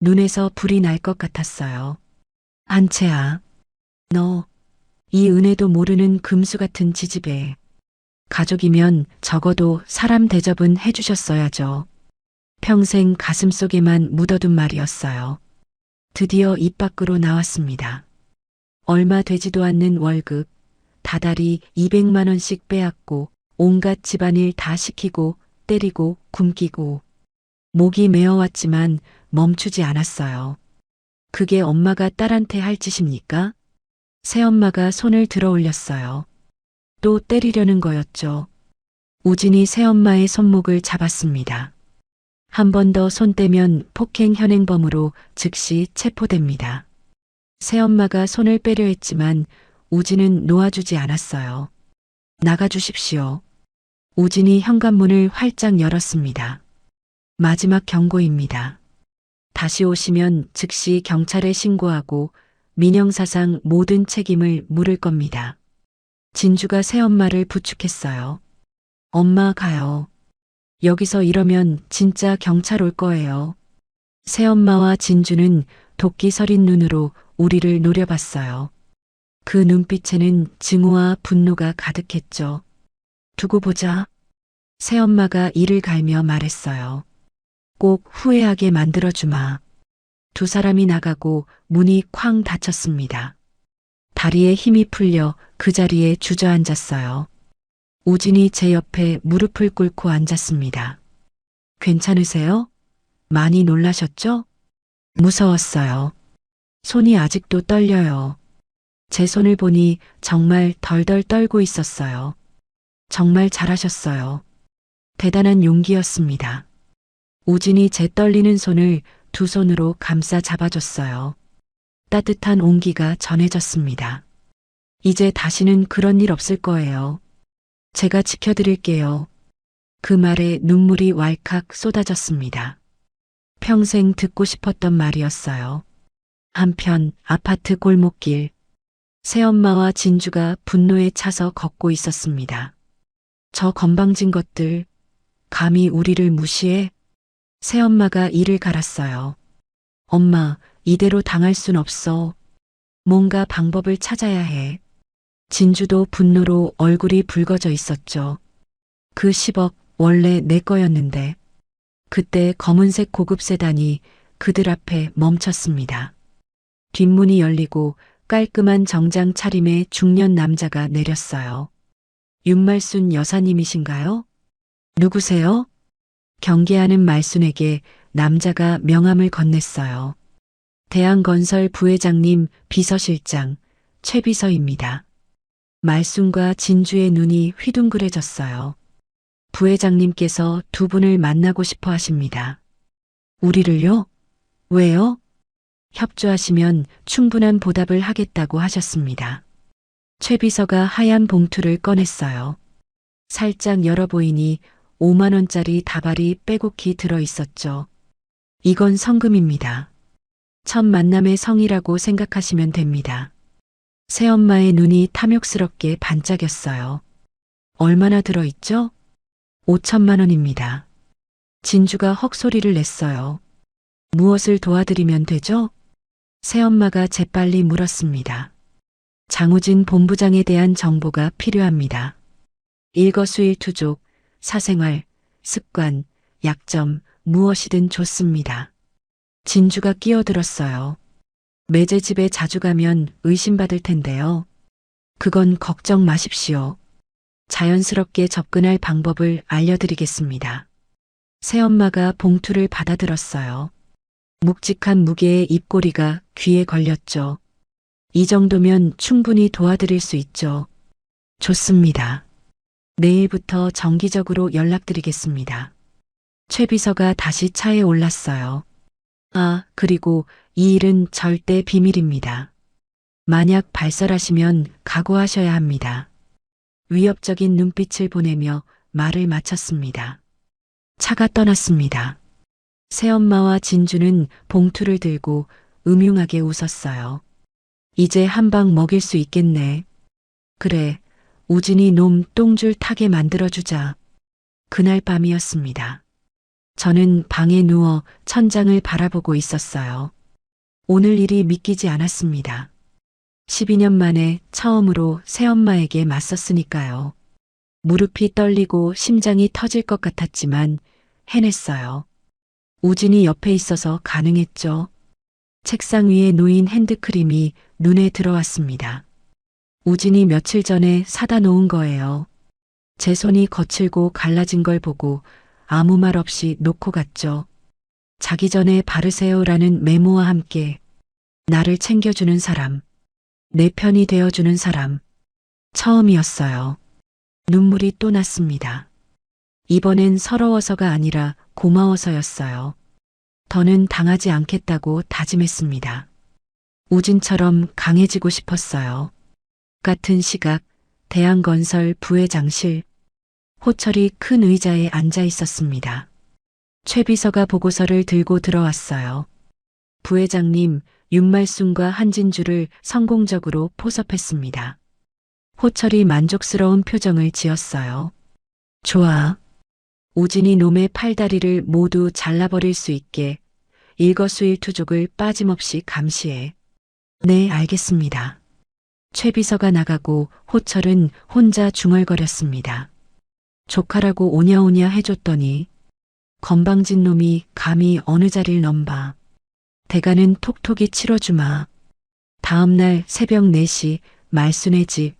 눈에서 불이 날 것 같았어요. 안채아, 너 이 은혜도 모르는 금수 같은 지지배. 가족이면 적어도 사람 대접은 해주셨어야죠. 평생 가슴속에만 묻어둔 말이었어요. 드디어 입 밖으로 나왔습니다. 얼마 되지도 않는 월급, 다달이 200만 원씩 빼앗고 온갖 집안일 다 시키고 때리고 굶기고 목이 메어왔지만 멈추지 않았어요. 그게 엄마가 딸한테 할 짓입니까? 새엄마가 손을 들어 올렸어요. 또 때리려는 거였죠. 우진이 새엄마의 손목을 잡았습니다. 한 번 더 손 떼면 폭행 현행범으로 즉시 체포됩니다. 새엄마가 손을 빼려 했지만 우진은 놓아주지 않았어요. 나가주십시오. 우진이 현관문을 활짝 열었습니다. 마지막 경고입니다. 다시 오시면 즉시 경찰에 신고하고 민형사상 모든 책임을 물을 겁니다. 진주가 새엄마를 부축했어요. 엄마 가요. 여기서 이러면 진짜 경찰 올 거예요. 새엄마와 진주는 도끼 서린 눈으로 우리를 노려봤어요. 그 눈빛에는 증오와 분노가 가득했죠. 두고 보자. 새엄마가 이를 갈며 말했어요. 꼭 후회하게 만들어주마. 두 사람이 나가고 문이 쾅 닫혔습니다. 다리에 힘이 풀려 그 자리에 주저앉았어요. 우진이 제 옆에 무릎을 꿇고 앉았습니다. 괜찮으세요? 많이 놀라셨죠? 무서웠어요. 손이 아직도 떨려요. 제 손을 보니 정말 덜덜 떨고 있었어요. 정말 잘하셨어요. 대단한 용기였습니다. 우진이 제 떨리는 손을 두 손으로 감싸 잡아줬어요. 따뜻한 온기가 전해졌습니다. 이제 다시는 그런 일 없을 거예요. 제가 지켜드릴게요. 그 말에 눈물이 왈칵 쏟아졌습니다. 평생 듣고 싶었던 말이었어요. 한편 아파트 골목길. 새엄마와 진주가 분노에 차서 걷고 있었습니다. 저 건방진 것들, 감히 우리를 무시해? 새엄마가 이를 갈았어요. 엄마, 이대로 당할 순 없어. 뭔가 방법을 찾아야 해. 진주도 분노로 얼굴이 붉어져 있었죠. 그 10억 원래 내 거였는데. 그때 검은색 고급 세단이 그들 앞에 멈췄습니다. 뒷문이 열리고 깔끔한 정장 차림의 중년 남자가 내렸어요. 윤말순 여사님이신가요? 누구세요? 경계하는 말순에게 남자가 명함을 건넸어요. 대한건설 부회장님 비서실장 최비서입니다. 말순과 진주의 눈이 휘둥그레졌어요. 부회장님께서 두 분을 만나고 싶어 하십니다. 우리를요? 왜요? 협조하시면 충분한 보답을 하겠다고 하셨습니다. 최 비서가 하얀 봉투를 꺼냈어요. 살짝 열어 보이니 5만 원짜리 다발이 빼곡히 들어 있었죠. 이건 성금입니다. 첫 만남의 성이라고 생각하시면 됩니다. 새엄마의 눈이 탐욕스럽게 반짝였어요. 얼마나 들어있죠? 5천만 원입니다. 진주가 헉소리를 냈어요. 무엇을 도와드리면 되죠? 새엄마가 재빨리 물었습니다. 장우진 본부장에 대한 정보가 필요합니다. 일거수일투족, 사생활, 습관, 약점, 무엇이든 좋습니다. 진주가 끼어들었어요. 매제 집에 자주 가면 의심받을 텐데요. 그건 걱정 마십시오. 자연스럽게 접근할 방법을 알려드리겠습니다. 새엄마가 봉투를 받아들었어요. 묵직한 무게의 입꼬리가 귀에 걸렸죠. 이 정도면 충분히 도와드릴 수 있죠. 좋습니다. 내일부터 정기적으로 연락드리겠습니다. 최 비서가 다시 차에 올랐어요. 아, 그리고 이 일은 절대 비밀입니다. 만약 발설하시면 각오하셔야 합니다. 위협적인 눈빛을 보내며 말을 마쳤습니다. 차가 떠났습니다. 새엄마와 진주는 봉투를 들고 음흉하게 웃었어요. 이제 한 방 먹일 수 있겠네. 그래, 우진이 놈 똥줄 타게 만들어주자. 그날 밤이었습니다. 저는 방에 누워 천장을 바라보고 있었어요. 오늘 일이 믿기지 않았습니다. 12년 만에 처음으로 새엄마에게 맞섰으니까요. 무릎이 떨리고 심장이 터질 것 같았지만 해냈어요. 우진이 옆에 있어서 가능했죠. 책상 위에 놓인 핸드크림이 눈에 들어왔습니다. 우진이 며칠 전에 사다 놓은 거예요. 제 손이 거칠고 갈라진 걸 보고 아무 말 없이 놓고 갔죠. 자기 전에 바르세요라는 메모와 함께 나를 챙겨주는 사람, 내 편이 되어주는 사람, 처음이었어요. 눈물이 또 났습니다. 이번엔 서러워서가 아니라 고마워서였어요. 더는 당하지 않겠다고 다짐했습니다. 우진처럼 강해지고 싶었어요. 같은 시각, 대한건설 부회장실, 호철이 큰 의자에 앉아 있었습니다. 최 비서가 보고서를 들고 들어왔어요. 부회장님, 윤말순과 한진주를 성공적으로 포섭했습니다. 호철이 만족스러운 표정을 지었어요. 좋아. 우진이 놈의 팔다리를 모두 잘라버릴 수 있게 일거수일투족을 빠짐없이 감시해. 네, 알겠습니다. 최 비서가 나가고 호철은 혼자 중얼거렸습니다. 조카라고 오냐오냐 해줬더니 건방진 놈이 감히 어느 자리를 넘봐. 대가는 톡톡이 치러주마. 다음날 새벽 4시 말순의 집.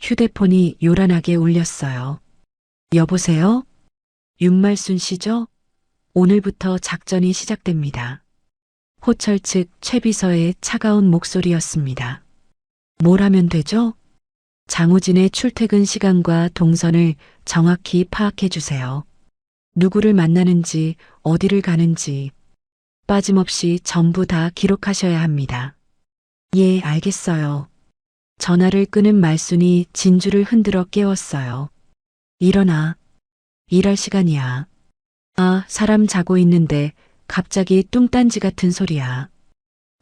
휴대폰이 요란하게 울렸어요. 여보세요? 윤말순 씨죠? 오늘부터 작전이 시작됩니다. 호철 측 최 비서의 차가운 목소리였습니다. 뭘 하면 되죠? 장우진의 출퇴근 시간과 동선을 정확히 파악해 주세요. 누구를 만나는지, 어디를 가는지 빠짐없이 전부 다 기록하셔야 합니다. 예, 알겠어요. 전화를 끊은 말순이 진주를 흔들어 깨웠어요. 일어나. 일할 시간이야. 아, 사람 자고 있는데 갑자기 뚱딴지 같은 소리야.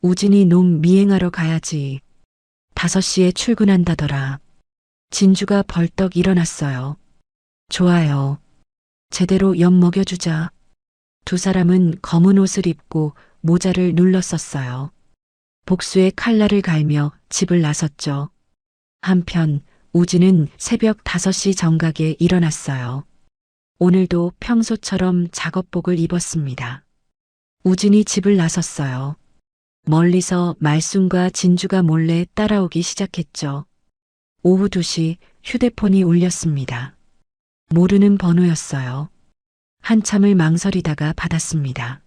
우진이 놈 미행하러 가야지. 5시에 출근한다더라. 진주가 벌떡 일어났어요. 좋아요. 제대로 엿 먹여주자. 두 사람은 검은 옷을 입고 모자를 눌렀었어요. 복수의 칼날을 갈며 집을 나섰죠. 한편 우진은 새벽 5시 정각에 일어났어요. 오늘도 평소처럼 작업복을 입었습니다. 우진이 집을 나섰어요. 멀리서 말순과 진주가 몰래 따라오기 시작했죠. 오후 2시 휴대폰이 울렸습니다. 모르는 번호였어요. 한참을 망설이다가 받았습니다.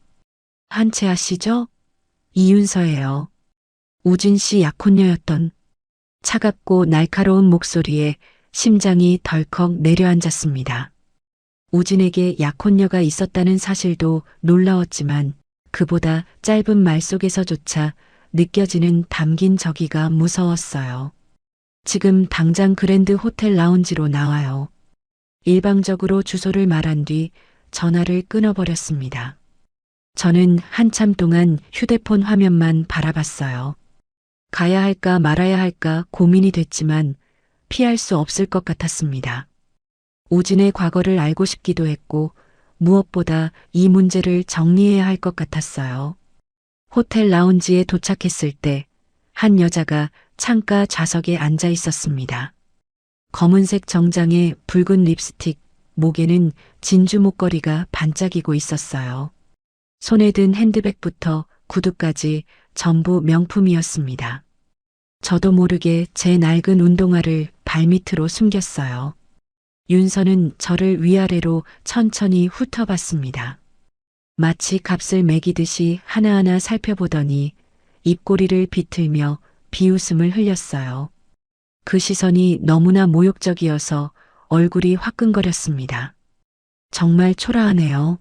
한채아 씨죠? 이윤서예요. 우진 씨 약혼녀였던 차갑고 날카로운 목소리에 심장이 덜컥 내려앉았습니다. 우진에게 약혼녀가 있었다는 사실도 놀라웠지만 그보다 짧은 말 속에서조차 느껴지는 담긴 저기가 무서웠어요. 지금 당장 그랜드 호텔 라운지로 나와요. 일방적으로 주소를 말한 뒤 전화를 끊어버렸습니다. 저는 한참 동안 휴대폰 화면만 바라봤어요. 가야 할까 말아야 할까 고민이 됐지만 피할 수 없을 것 같았습니다. 우진의 과거를 알고 싶기도 했고 무엇보다 이 문제를 정리해야 할 것 같았어요. 호텔 라운지에 도착했을 때 한 여자가 창가 좌석에 앉아 있었습니다. 검은색 정장에 붉은 립스틱, 목에는 진주 목걸이가 반짝이고 있었어요. 손에 든 핸드백부터 구두까지 전부 명품이었습니다. 저도 모르게 제 낡은 운동화를 발밑으로 숨겼어요. 윤서는 저를 위아래로 천천히 훑어봤습니다. 마치 값을 매기듯이 하나하나 살펴보더니 입꼬리를 비틀며 비웃음을 흘렸어요. 그 시선이 너무나 모욕적이어서 얼굴이 화끈거렸습니다. 정말 초라하네요.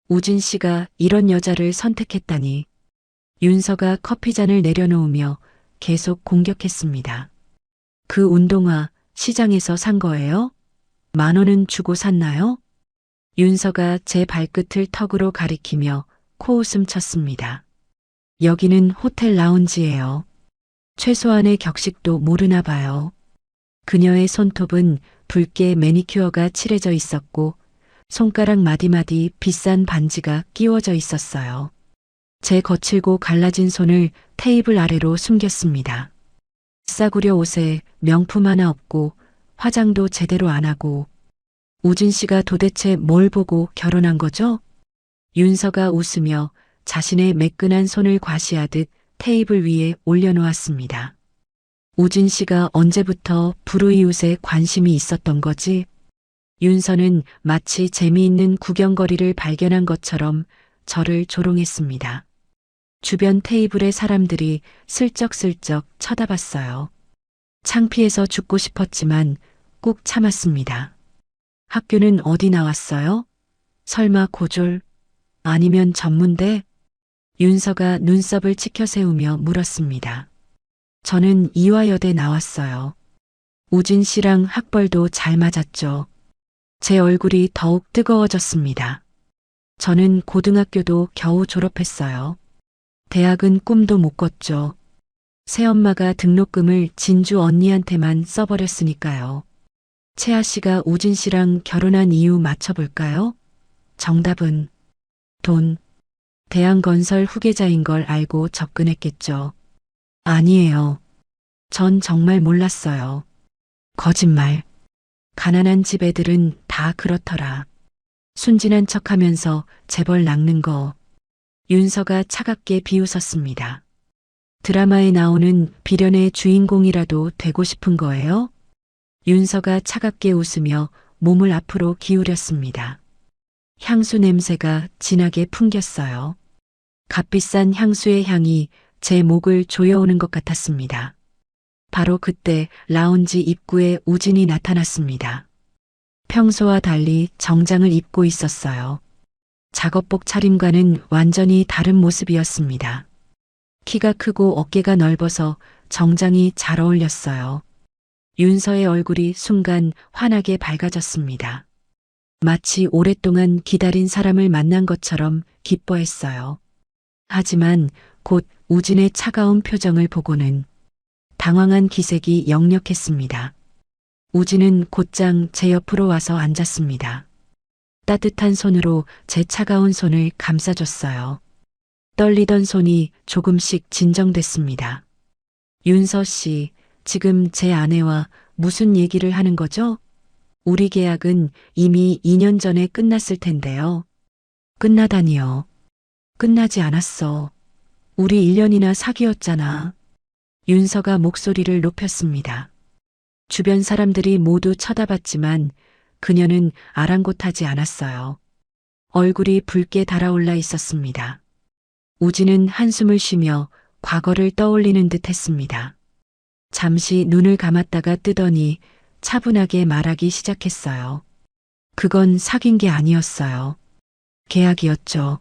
우진 씨가 이런 여자를 선택했다니. 윤서가 커피잔을 내려놓으며 계속 공격했습니다. 그 운동화 시장에서 산 거예요? 10,000원은 주고 샀나요? 윤서가 제 발끝을 턱으로 가리키며 코웃음 쳤습니다. 여기는 호텔 라운지예요. 최소한의 격식도 모르나 봐요. 그녀의 손톱은 붉게 매니큐어가 칠해져 있었고 손가락 마디마디 비싼 반지가 끼워져 있었어요. 제 거칠고 갈라진 손을 테이블 아래로 숨겼습니다. 싸구려 옷에 명품 하나 없고 화장도 제대로 안 하고 우진 씨가 도대체 뭘 보고 결혼한 거죠? 윤서가 웃으며 자신의 매끈한 손을 과시하듯 테이블 위에 올려놓았습니다. 우진 씨가 언제부터 불우이웃에 관심이 있었던 거지? 윤서는 마치 재미있는 구경거리를 발견한 것처럼 저를 조롱했습니다. 주변 테이블의 사람들이 슬쩍슬쩍 쳐다봤어요. 창피해서 죽고 싶었지만 꾹 참았습니다. 학교는 어디 나왔어요? 설마 고졸? 아니면 전문대? 윤서가 눈썹을 치켜 세우며 물었습니다. 저는 이화여대 나왔어요. 우진 씨랑 학벌도 잘 맞았죠. 제 얼굴이 더욱 뜨거워졌습니다. 저는 고등학교도 겨우 졸업했어요. 대학은 꿈도 못 꿨죠. 새엄마가 등록금을 진주 언니한테만 써버렸으니까요. 채아 씨가 우진 씨랑 결혼한 이유 맞춰볼까요? 정답은 돈. 대한건설 후계자인 걸 알고 접근했겠죠. 아니에요. 전 정말 몰랐어요. 거짓말. 가난한 집 애들은 다 그렇더라. 순진한 척하면서 재벌 낚는 거. 윤서가 차갑게 비웃었습니다. 드라마에 나오는 비련의 주인공이라도 되고 싶은 거예요? 윤서가 차갑게 웃으며 몸을 앞으로 기울였습니다. 향수 냄새가 진하게 풍겼어요. 값비싼 향수의 향이 제 목을 조여오는 것 같았습니다. 바로 그때 라운지 입구에 우진이 나타났습니다. 평소와 달리 정장을 입고 있었어요. 작업복 차림과는 완전히 다른 모습이었습니다. 키가 크고 어깨가 넓어서 정장이 잘 어울렸어요. 윤서의 얼굴이 순간 환하게 밝아졌습니다. 마치 오랫동안 기다린 사람을 만난 것처럼 기뻐했어요. 하지만 곧 우진의 차가운 표정을 보고는 당황한 기색이 역력했습니다. 우진은 곧장 제 옆으로 와서 앉았습니다. 따뜻한 손으로 제 차가운 손을 감싸줬어요. 떨리던 손이 조금씩 진정됐습니다. 윤서 씨, 지금 제 아내와 무슨 얘기를 하는 거죠? 우리 계약은 이미 2년 전에 끝났을 텐데요. 끝나다니요. 끝나지 않았어. 우리 1년이나 사귀었잖아. 윤서가 목소리를 높였습니다. 주변 사람들이 모두 쳐다봤지만 그녀는 아랑곳하지 않았어요. 얼굴이 붉게 달아올라 있었습니다. 우진은 한숨을 쉬며 과거를 떠올리는 듯 했습니다. 잠시 눈을 감았다가 뜨더니 차분하게 말하기 시작했어요. 그건 사귄 게 아니었어요. 계약이었죠.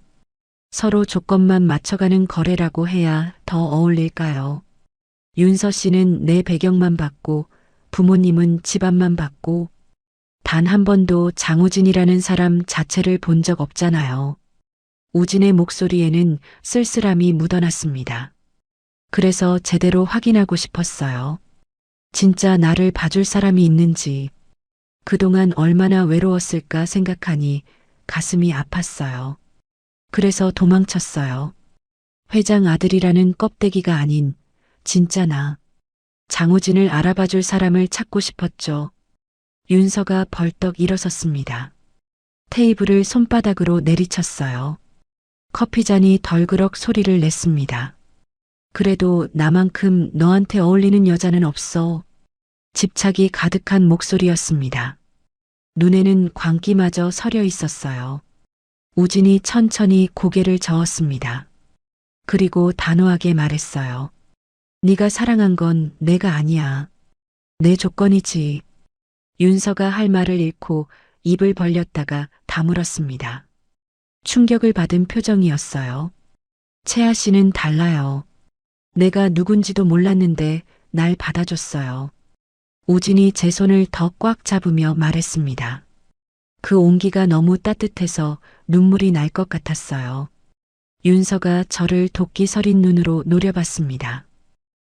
서로 조건만 맞춰가는 거래라고 해야 더 어울릴까요? 윤서 씨는 내 배경만 봤고 부모님은 집안만 봤고 단 한 번도 장우진이라는 사람 자체를 본 적 없잖아요. 우진의 목소리에는 쓸쓸함이 묻어났습니다. 그래서 제대로 확인하고 싶었어요. 진짜 나를 봐줄 사람이 있는지, 그동안 얼마나 외로웠을까 생각하니 가슴이 아팠어요. 그래서 도망쳤어요. 회장 아들이라는 껍데기가 아닌 진짜 나. 장우진을 알아봐줄 사람을 찾고 싶었죠. 윤서가 벌떡 일어섰습니다. 테이블을 손바닥으로 내리쳤어요. 커피잔이 덜그럭 소리를 냈습니다. 그래도 나만큼 너한테 어울리는 여자는 없어. 집착이 가득한 목소리였습니다. 눈에는 광기마저 서려 있었어요. 우진이 천천히 고개를 저었습니다. 그리고 단호하게 말했어요. 네가 사랑한 건 내가 아니야. 내 조건이지. 윤서가 할 말을 잃고 입을 벌렸다가 다물었습니다. 충격을 받은 표정이었어요. 채아 씨는 달라요. 내가 누군지도 몰랐는데 날 받아줬어요. 우진이 제 손을 더 꽉 잡으며 말했습니다. 그 온기가 너무 따뜻해서 눈물이 날 것 같았어요. 윤서가 저를 도끼 서린 눈으로 노려봤습니다.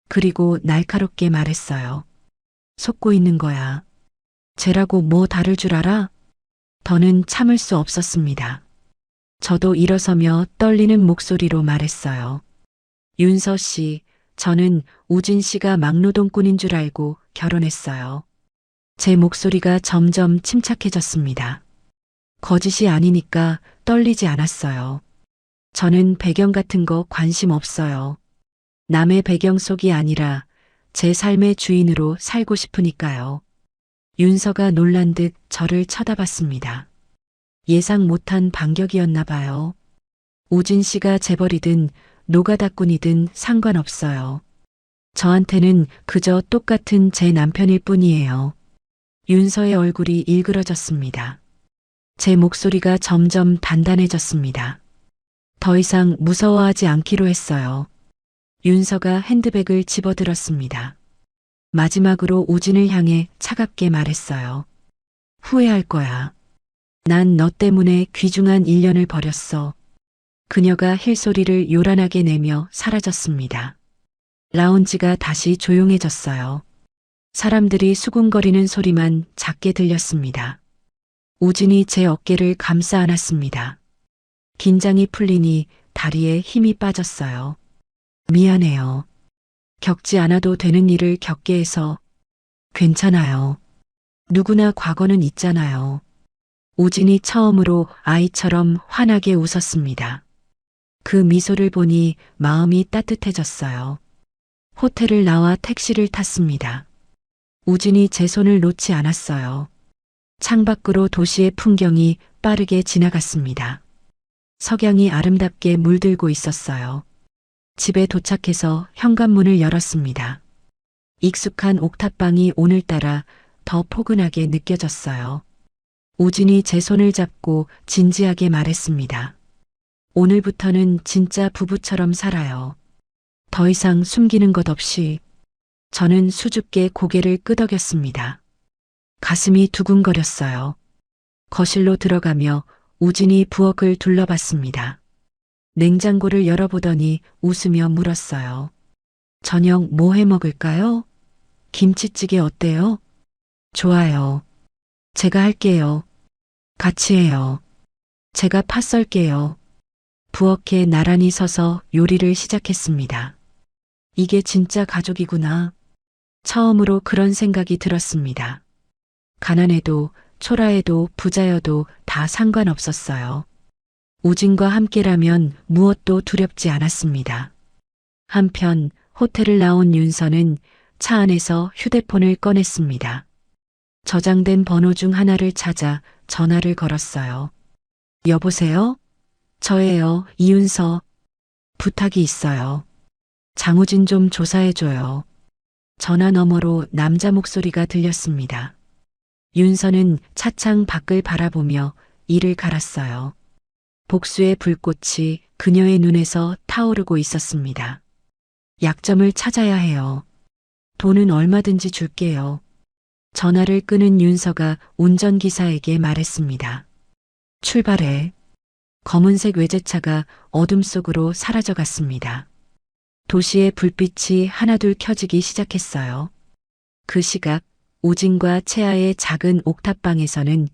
그리고 날카롭게 말했어요. 속고 있는 거야. 쟤라고 뭐 다를 줄 알아? 더는 참을 수 없었습니다. 저도 일어서며 떨리는 목소리로 말했어요. 윤서 씨, 저는 우진 씨가 막노동꾼인 줄 알고 결혼했어요. 제 목소리가 점점 침착해졌습니다. 거짓이 아니니까 떨리지 않았어요. 저는 배경 같은 거 관심 없어요. 남의 배경 속이 아니라 제 삶의 주인으로 살고 싶으니까요. 윤서가 놀란 듯 저를 쳐다봤습니다. 예상 못한 반격이었나 봐요. 우진 씨가 재벌이든 노가다꾼이든 상관없어요. 저한테는 그저 똑같은 제 남편일 뿐이에요. 윤서의 얼굴이 일그러졌습니다. 제 목소리가 점점 단단해졌습니다. 더 이상 무서워하지 않기로 했어요. 윤서가 핸드백을 집어들었습니다. 마지막으로 우진을 향해 차갑게 말했어요. 후회할 거야. 난 너 때문에 귀중한 1년을 버렸어. 그녀가 힐소리를 요란하게 내며 사라졌습니다. 라운지가 다시 조용해졌어요. 사람들이 수군거리는 소리만 작게 들렸습니다. 우진이 제 어깨를 감싸 안았습니다. 긴장이 풀리니 다리에 힘이 빠졌어요. 미안해요. 겪지 않아도 되는 일을 겪게 해서. 괜찮아요. 누구나 과거는 있잖아요. 우진이 처음으로 아이처럼 환하게 웃었습니다. 그 미소를 보니 마음이 따뜻해졌어요. 호텔을 나와 택시를 탔습니다. 우진이 제 손을 놓지 않았어요. 창밖으로 도시의 풍경이 빠르게 지나갔습니다. 석양이 아름답게 물들고 있었어요. 집에 도착해서 현관문을 열었습니다. 익숙한 옥탑방이 오늘따라 더 포근하게 느껴졌어요. 우진이 제 손을 잡고 진지하게 말했습니다. 오늘부터는 진짜 부부처럼 살아요. 더 이상 숨기는 것 없이. 저는 수줍게 고개를 끄덕였습니다. 가슴이 두근거렸어요. 거실로 들어가며 우진이 부엌을 둘러봤습니다. 냉장고를 열어보더니 웃으며 물었어요. 저녁 뭐 해 먹을까요? 김치찌개 어때요? 좋아요. 제가 할게요. 같이 해요. 제가 파 썰게요. 부엌에 나란히 서서 요리를 시작했습니다. 이게 진짜 가족이구나. 처음으로 그런 생각이 들었습니다. 가난해도 초라해도 부자여도 다 상관없었어요. 우진과 함께라면 무엇도 두렵지 않았습니다. 한편 호텔을 나온 윤서는 차 안에서 휴대폰을 꺼냈습니다. 저장된 번호 중 하나를 찾아 전화를 걸었어요. 여보세요? 저예요, 이윤서. 부탁이 있어요. 장우진 좀 조사해줘요. 전화 너머로 남자 목소리가 들렸습니다. 윤서는 차창 밖을 바라보며 이를 갈았어요. 복수의 불꽃이 그녀의 눈에서 타오르고 있었습니다. 약점을 찾아야 해요. 돈은 얼마든지 줄게요. 전화를 끄는 윤서가 운전기사에게 말했습니다. 출발해. 검은색 외제차가 어둠 속으로 사라져갔습니다. 도시의 불빛이 하나둘 켜지기 시작했어요. 그 시각 우진과 채아의 작은 옥탑방에서는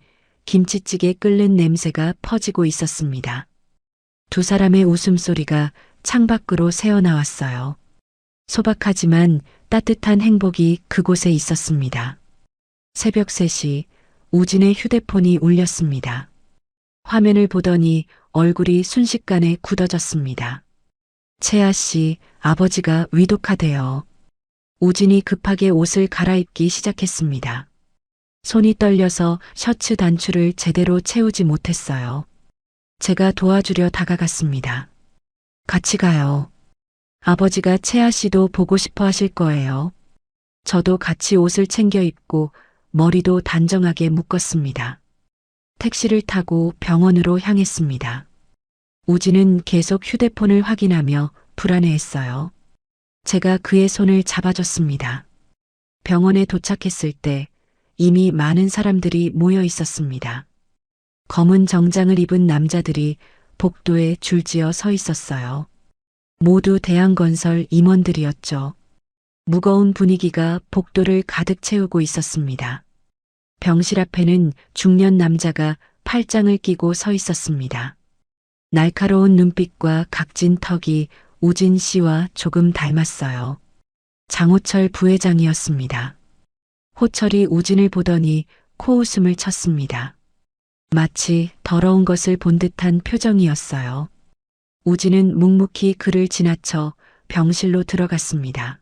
김치찌개 끓는 냄새가 퍼지고 있었습니다. 두 사람의 웃음소리가 창밖으로 새어나왔어요. 소박하지만 따뜻한 행복이 그곳에 있었습니다. 새벽 3시 우진의 휴대폰이 울렸습니다. 화면을 보더니 얼굴이 순식간에 굳어졌습니다. 채아 씨, 아버지가 위독하대요. 우진이 급하게 옷을 갈아입기 시작했습니다. 손이 떨려서 셔츠 단추를 제대로 채우지 못했어요. 제가 도와주려 다가갔습니다. 같이 가요. 아버지가 채아 씨도 보고 싶어 하실 거예요. 저도 같이 옷을 챙겨 입고 머리도 단정하게 묶었습니다. 택시를 타고 병원으로 향했습니다. 우진은 계속 휴대폰을 확인하며 불안해했어요. 제가 그의 손을 잡아줬습니다. 병원에 도착했을 때 이미 많은 사람들이 모여 있었습니다. 검은 정장을 입은 남자들이 복도에 줄지어 서 있었어요. 모두 대한건설 임원들이었죠. 무거운 분위기가 복도를 가득 채우고 있었습니다. 병실 앞에는 중년 남자가 팔짱을 끼고 서 있었습니다. 날카로운 눈빛과 각진 턱이 우진 씨와 조금 닮았어요. 장호철 부회장이었습니다. 호철이 우진을 보더니 코웃음을 쳤습니다. 마치 더러운 것을 본 듯한 표정이었어요. 우진은 묵묵히 그를 지나쳐 병실로 들어갔습니다.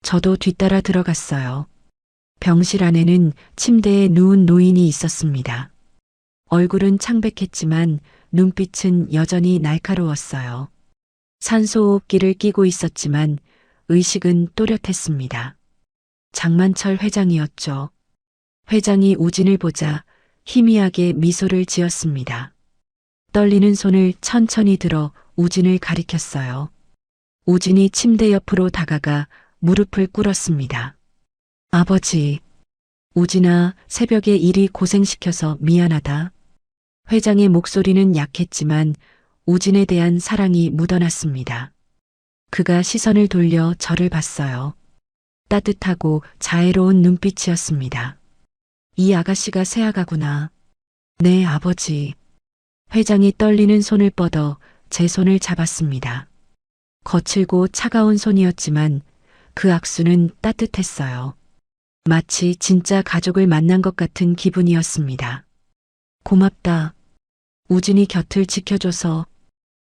저도 뒤따라 들어갔어요. 병실 안에는 침대에 누운 노인이 있었습니다. 얼굴은 창백했지만 눈빛은 여전히 날카로웠어요. 산소호흡기를 끼고 있었지만 의식은 또렷했습니다. 장만철 회장이었죠. 회장이 우진을 보자 희미하게 미소를 지었습니다. 떨리는 손을 천천히 들어 우진을 가리켰어요. 우진이 침대 옆으로 다가가 무릎을 꿇었습니다. 아버지, 우진아, 새벽에 일이 고생시켜서 미안하다. 회장의 목소리는 약했지만 우진에 대한 사랑이 묻어났습니다. 그가 시선을 돌려 저를 봤어요. 따뜻하고 자애로운 눈빛이었습니다. 이 아가씨가 새아가구나. 네, 아버지. 회장이 떨리는 손을 뻗어 제 손을 잡았습니다. 거칠고 차가운 손이었지만 그 악수는 따뜻했어요. 마치 진짜 가족을 만난 것 같은 기분이었습니다. 고맙다. 우진이 곁을 지켜줘서.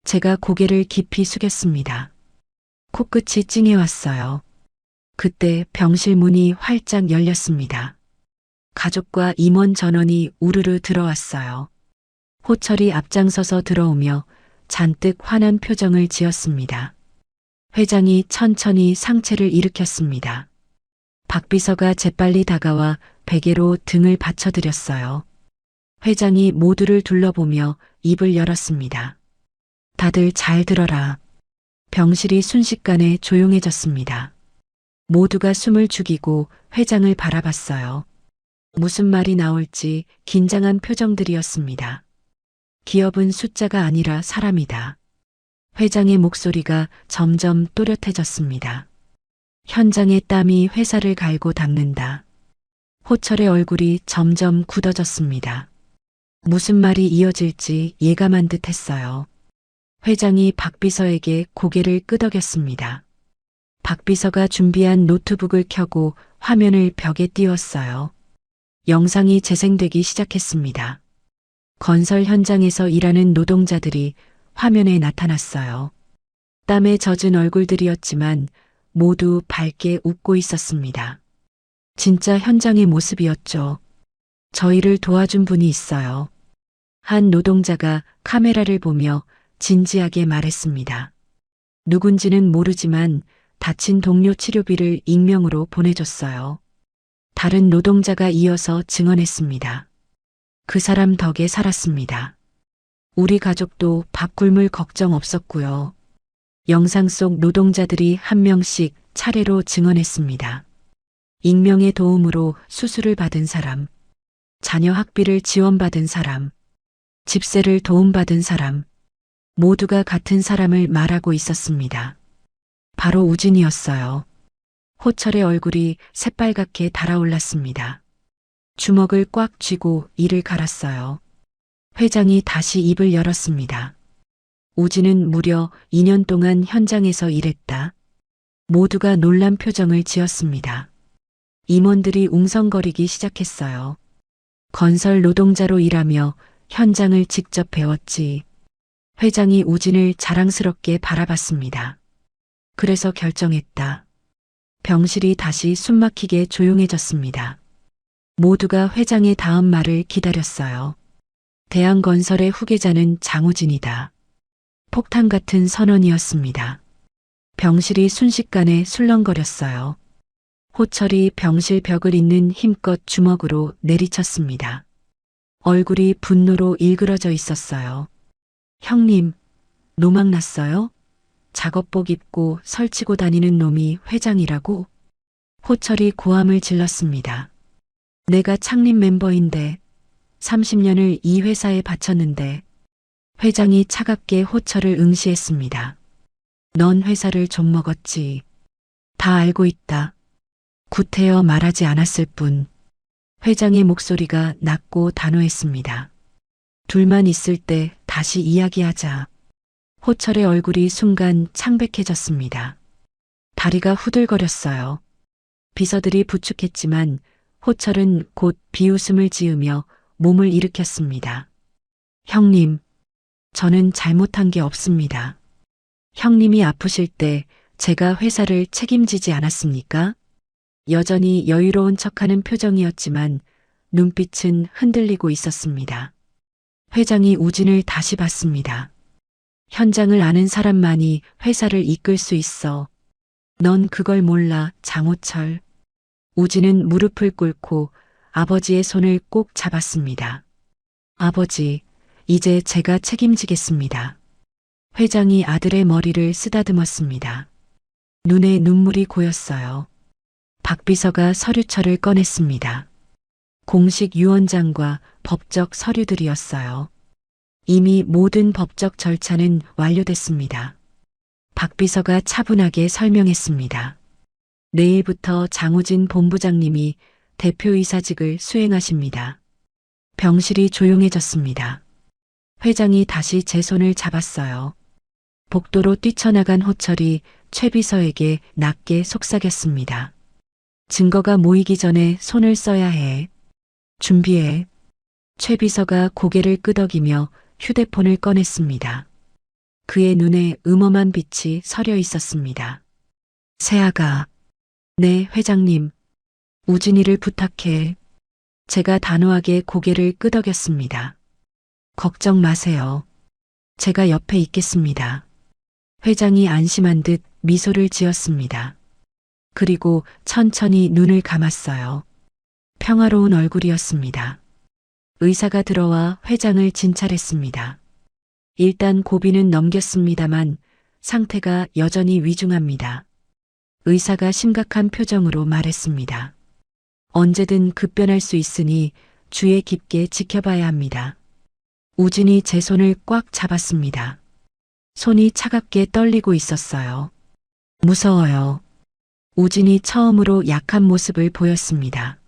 제가 고개를 깊이 숙였습니다. 코끝이 찡해왔어요. 그때 병실 문이 활짝 열렸습니다. 가족과 임원 전원이 우르르 들어왔어요. 호철이 앞장서서 들어오며 잔뜩 화난 표정을 지었습니다. 회장이 천천히 상체를 일으켰습니다. 박 비서가 재빨리 다가와 베개로 등을 받쳐드렸어요. 회장이 모두를 둘러보며 입을 열었습니다. 다들 잘 들어라. 병실이 순식간에 조용해졌습니다. 모두가 숨을 죽이고 회장을 바라봤어요. 무슨 말이 나올지 긴장한 표정들이었습니다. 기업은 숫자가 아니라 사람이다. 회장의 목소리가 점점 또렷해졌습니다. 현장의 땀이 회사를 갈고 닦는다. 호철의 얼굴이 점점 굳어졌습니다. 무슨 말이 이어질지 예감한 듯 했어요. 회장이 박 비서에게 고개를 끄덕였습니다. 박 비서가 준비한 노트북을 켜고 화면을 벽에 띄웠어요. 영상이 재생되기 시작했습니다. 건설 현장에서 일하는 노동자들이 화면에 나타났어요. 땀에 젖은 얼굴들이었지만 모두 밝게 웃고 있었습니다. 진짜 현장의 모습이었죠. 저희를 도와준 분이 있어요. 한 노동자가 카메라를 보며 진지하게 말했습니다. 누군지는 모르지만 다친 동료 치료비를 익명으로 보내줬어요. 다른 노동자가 이어서 증언했습니다. 그 사람 덕에 살았습니다. 우리 가족도 밥 굶을 걱정 없었고요. 영상 속 노동자들이 한 명씩 차례로 증언했습니다. 익명의 도움으로 수술을 받은 사람, 자녀 학비를 지원받은 사람, 집세를 도움받은 사람, 모두가 같은 사람을 말하고 있었습니다. 바로 우진이었어요. 호철의 얼굴이 새빨갛게 달아올랐습니다. 주먹을 꽉 쥐고 이를 갈았어요. 회장이 다시 입을 열었습니다. 우진은 무려 2년 동안 현장에서 일했다. 모두가 놀란 표정을 지었습니다. 임원들이 웅성거리기 시작했어요. 건설 노동자로 일하며 현장을 직접 배웠지. 회장이 우진을 자랑스럽게 바라봤습니다. 그래서 결정했다. 병실이 다시 숨막히게 조용해졌습니다. 모두가 회장의 다음 말을 기다렸어요. 대한건설의 후계자는 장우진이다. 폭탄 같은 선언이었습니다. 병실이 순식간에 술렁거렸어요. 호철이 병실 벽을 잇는 힘껏 주먹으로 내리쳤습니다. 얼굴이 분노로 일그러져 있었어요. 형님, 노망 났어요? 작업복 입고 설치고 다니는 놈이 회장이라고? 호철이 고함을 질렀습니다. 내가 창립 멤버인데 30년을 이 회사에 바쳤는데. 회장이 차갑게 호철을 응시했습니다. 넌 회사를 좀먹었지. 다 알고 있다. 구태여 말하지 않았을 뿐. 회장의 목소리가 낮고 단호했습니다. 둘만 있을 때 다시 이야기하자. 호철의 얼굴이 순간 창백해졌습니다. 다리가 후들거렸어요. 비서들이 부축했지만 호철은 곧 비웃음을 지으며 몸을 일으켰습니다. 형님, 저는 잘못한 게 없습니다. 형님이 아프실 때 제가 회사를 책임지지 않았습니까? 여전히 여유로운 척하는 표정이었지만 눈빛은 흔들리고 있었습니다. 회장이 우진을 다시 봤습니다. 현장을 아는 사람만이 회사를 이끌 수 있어. 넌 그걸 몰라, 장호철. 우진은 무릎을 꿇고 아버지의 손을 꼭 잡았습니다. 아버지, 이제 제가 책임지겠습니다. 회장이 아들의 머리를 쓰다듬었습니다. 눈에 눈물이 고였어요. 박 비서가 서류철을 꺼냈습니다. 공식 유언장과 법적 서류들이었어요. 이미 모든 법적 절차는 완료됐습니다. 박 비서가 차분하게 설명했습니다. 내일부터 장우진 본부장님이 대표이사직을 수행하십니다. 병실이 조용해졌습니다. 회장이 다시 제 손을 잡았어요. 복도로 뛰쳐나간 호철이 최 비서에게 낮게 속삭였습니다. 증거가 모이기 전에 손을 써야 해. 준비해. 최 비서가 고개를 끄덕이며 휴대폰을 꺼냈습니다. 그의 눈에 음험한 빛이 서려 있었습니다. 세아가, 네, 회장님. 우진이를 부탁해. 제가 단호하게 고개를 끄덕였습니다. 걱정 마세요. 제가 옆에 있겠습니다. 회장이 안심한 듯 미소를 지었습니다. 그리고 천천히 눈을 감았어요. 평화로운 얼굴이었습니다. 의사가 들어와 회장을 진찰했습니다. 일단 고비는 넘겼습니다만 상태가 여전히 위중합니다. 의사가 심각한 표정으로 말했습니다. 언제든 급변할 수 있으니 주의 깊게 지켜봐야 합니다. 우진이 제 손을 꽉 잡았습니다. 손이 차갑게 떨리고 있었어요. 무서워요. 우진이 처음으로 약한 모습을 보였습니다.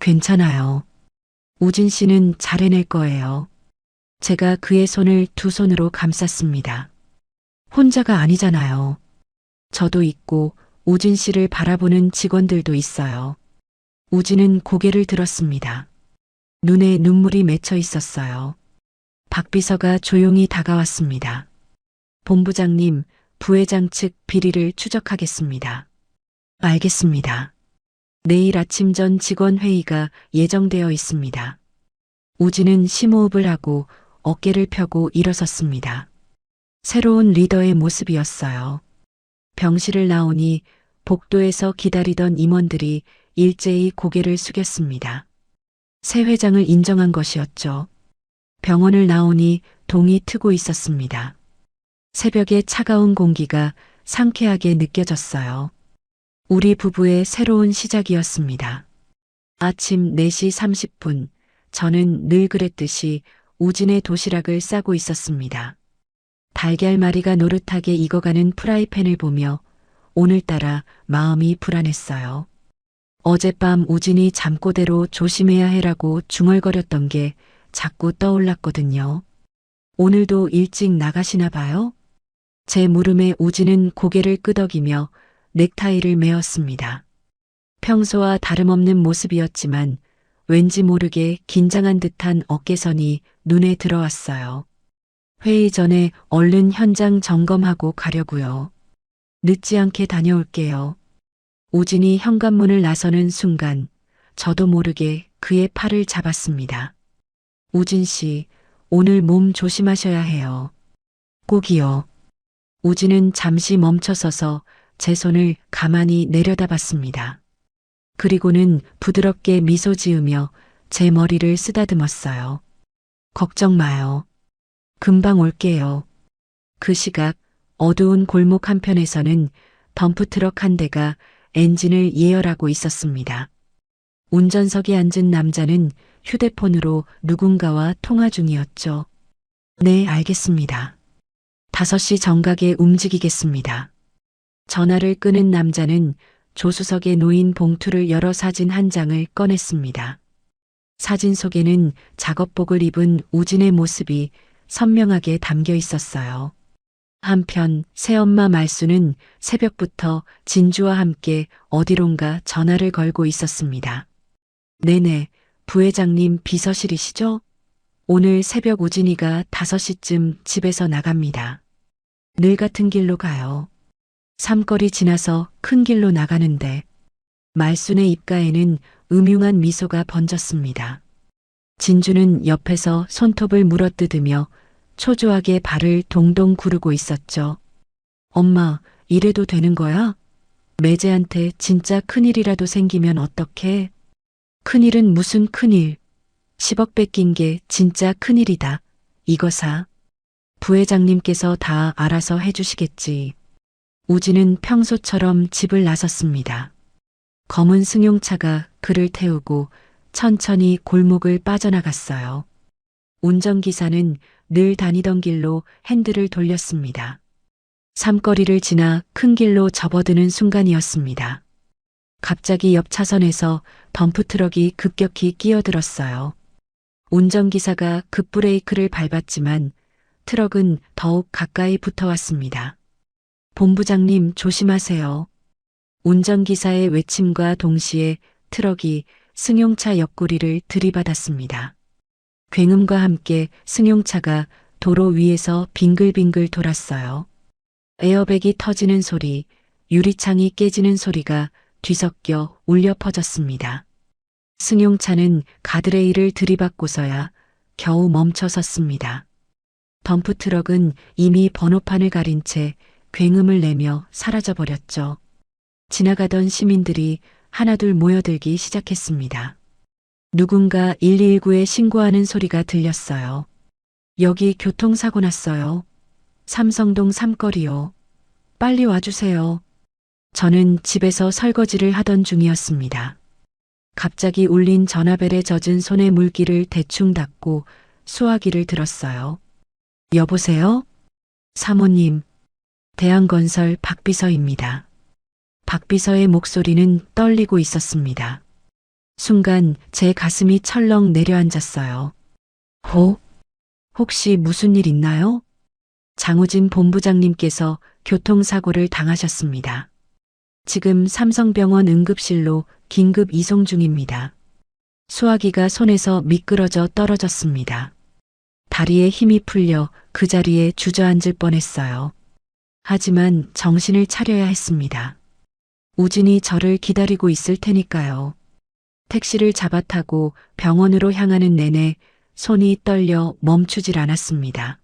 괜찮아요. 우진 씨는 잘 해낼 거예요. 제가 그의 손을 두 손으로 감쌌습니다. 혼자가 아니잖아요. 저도 있고 우진 씨를 바라보는 직원들도 있어요. 우진은 고개를 들었습니다. 눈에 눈물이 맺혀 있었어요. 박 비서가 조용히 다가왔습니다. 본부장님, 부회장 측 비리를 추적하겠습니다. 알겠습니다. 내일 아침 전 직원회의가 예정되어 있습니다. 우진은 심호흡을 하고 어깨를 펴고 일어섰습니다. 새로운 리더의 모습이었어요. 병실을 나오니 복도에서 기다리던 임원들이 일제히 고개를 숙였습니다. 새 회장을 인정한 것이었죠. 병원을 나오니 동이 트고 있었습니다. 새벽의 차가운 공기가 상쾌하게 느껴졌어요. 우리 부부의 새로운 시작이었습니다. 아침 4시 30분, 저는 늘 그랬듯이 우진의 도시락을 싸고 있었습니다. 달걀말이가 노릇하게 익어가는 프라이팬을 보며 오늘따라 마음이 불안했어요. 어젯밤 우진이 잠꼬대로 조심해야 해라고 중얼거렸던 게 자꾸 떠올랐거든요. 오늘도 일찍 나가시나 봐요? 제 물음에 우진은 고개를 끄덕이며 넥타이를 메었습니다. 평소와 다름없는 모습이었지만 왠지 모르게 긴장한 듯한 어깨선이 눈에 들어왔어요. 회의 전에 얼른 현장 점검하고 가려고요. 늦지 않게 다녀올게요. 우진이 현관문을 나서는 순간 저도 모르게 그의 팔을 잡았습니다. 우진 씨, 오늘 몸 조심하셔야 해요. 꼭이요. 우진은 잠시 멈춰서서 제 손을 가만히 내려다봤습니다. 그리고는 부드럽게 미소 지으며 제 머리를 쓰다듬었어요. 걱정 마요. 금방 올게요. 그 시각 어두운 골목 한편에서는 덤프트럭 한 대가 엔진을 예열하고 있었습니다. 운전석에 앉은 남자는 휴대폰으로 누군가와 통화 중이었죠. 네, 알겠습니다. 5시 정각에 움직이겠습니다. 전화를 끊은 남자는 조수석에 놓인 봉투를 열어 사진 한 장을 꺼냈습니다. 사진 속에는 작업복을 입은 우진의 모습이 선명하게 담겨 있었어요. 한편 새엄마 말수는 새벽부터 진주와 함께 어디론가 전화를 걸고 있었습니다. 네네, 부회장님 비서실이시죠? 오늘 새벽 우진이가 5시쯤 집에서 나갑니다. 늘 같은 길로 가요. 삼거리 지나서 큰 길로 나가는데 말순의 입가에는 음흉한 미소가 번졌습니다. 진주는 옆에서 손톱을 물어뜯으며 초조하게 발을 동동 구르고 있었죠. 엄마, 이래도 되는 거야? 매제한테 진짜 큰일이라도 생기면 어떡해? 큰일은 무슨 큰일? 10억 뺏긴 게 진짜 큰일이다. 이거 사. 부회장님께서 다 알아서 해주시겠지. 우진은 평소처럼 집을 나섰습니다. 검은 승용차가 그를 태우고 천천히 골목을 빠져나갔어요. 운전기사는 늘 다니던 길로 핸들을 돌렸습니다. 삼거리를 지나 큰 길로 접어드는 순간이었습니다. 갑자기 옆 차선에서 덤프트럭이 급격히 끼어들었어요. 운전기사가 급브레이크를 밟았지만 트럭은 더욱 가까이 붙어왔습니다. 본부장님 조심하세요. 운전기사의 외침과 동시에 트럭이 승용차 옆구리를 들이받았습니다. 굉음과 함께 승용차가 도로 위에서 빙글빙글 돌았어요. 에어백이 터지는 소리, 유리창이 깨지는 소리가 뒤섞여 울려 퍼졌습니다. 승용차는 가드레일을 들이받고서야 겨우 멈춰 섰습니다. 덤프트럭은 이미 번호판을 가린 채 굉음을 내며 사라져버렸죠. 지나가던 시민들이 하나둘 모여들기 시작했습니다. 누군가 119에 신고하는 소리가 들렸어요. 여기 교통사고 났어요. 삼성동 삼거리요. 빨리 와주세요. 저는 집에서 설거지를 하던 중이었습니다. 갑자기 울린 전화벨에 젖은 손에 물기를 대충 닦고 수화기를 들었어요. 여보세요? 사모님, 대한건설 박비서입니다. 박비서의 목소리는 떨리고 있었습니다. 순간 제 가슴이 철렁 내려앉았어요. 혹시 무슨 일 있나요? 장우진 본부장님께서 교통사고를 당하셨습니다. 지금 삼성병원 응급실로 긴급 이송 중입니다. 수화기가 손에서 미끄러져 떨어졌습니다. 다리에 힘이 풀려 그 자리에 주저앉을 뻔했어요. 하지만 정신을 차려야 했습니다. 우진이 저를 기다리고 있을 테니까요. 택시를 잡아타고 병원으로 향하는 내내 손이 떨려 멈추질 않았습니다.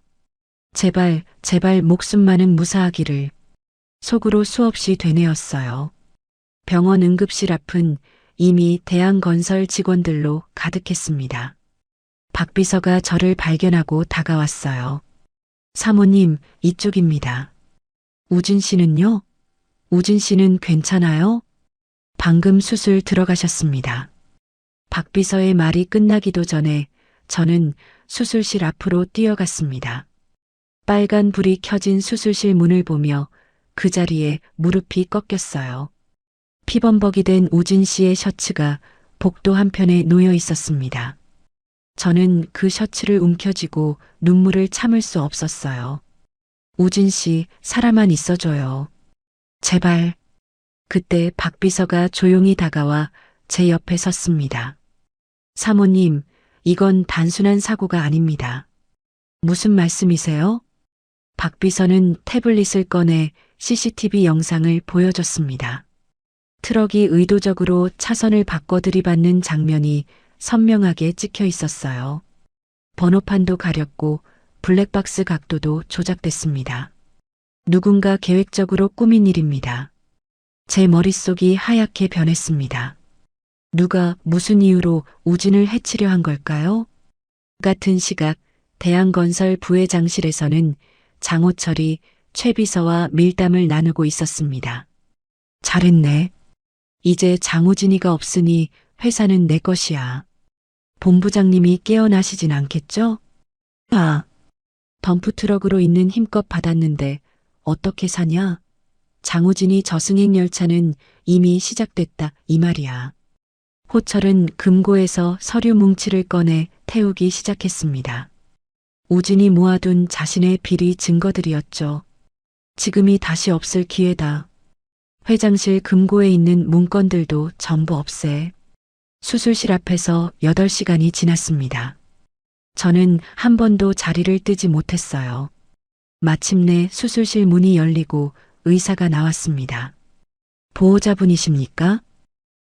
제발 목숨만은 무사하기를. 속으로 수없이 되뇌었어요. 병원 응급실 앞은 이미 대한건설 직원들로 가득했습니다. 박 비서가 저를 발견하고 다가왔어요. 사모님, 이쪽입니다. 우진 씨는요? 우진 씨는 괜찮아요? 방금 수술 들어가셨습니다. 박 비서의 말이 끝나기도 전에 저는 수술실 앞으로 뛰어갔습니다. 빨간 불이 켜진 수술실 문을 보며 그 자리에 무릎이 꺾였어요. 피범벅이 된 우진 씨의 셔츠가 복도 한편에 놓여 있었습니다. 저는 그 셔츠를 움켜쥐고 눈물을 참을 수 없었어요. 우진 씨, 살아만 있어줘요. 제발. 그때 박 비서가 조용히 다가와 제 옆에 섰습니다. 사모님, 이건 단순한 사고가 아닙니다. 무슨 말씀이세요? 박 비서는 태블릿을 꺼내 CCTV 영상을 보여줬습니다. 트럭이 의도적으로 차선을 바꿔 들이받는 장면이 선명하게 찍혀 있었어요. 번호판도 가렸고 블랙박스 각도도 조작됐습니다. 누군가 계획적으로 꾸민 일입니다. 제 머릿속이 하얗게 변했습니다. 누가 무슨 이유로 우진을 해치려 한 걸까요? 같은 시각 대한건설 부회장실에서는 장호철이 최 비서와 밀담을 나누고 있었습니다. 잘했네. 이제 장우진이가 없으니 회사는 내 것이야. 본부장님이 깨어나시진 않겠죠? 덤프트럭으로 있는 힘껏 받았는데 어떻게 사냐? 장우진이 저승행 열차는 이미 시작됐다 이 말이야. 호철은 금고에서 서류 뭉치를 꺼내 태우기 시작했습니다. 우진이 모아둔 자신의 비리 증거들이었죠. 지금이 다시 없을 기회다. 회장실 금고에 있는 문건들도 전부 없애. 수술실 앞에서 8시간이 지났습니다. 저는 한 번도 자리를 뜨지 못했어요. 마침내 수술실 문이 열리고 의사가 나왔습니다. 보호자분이십니까?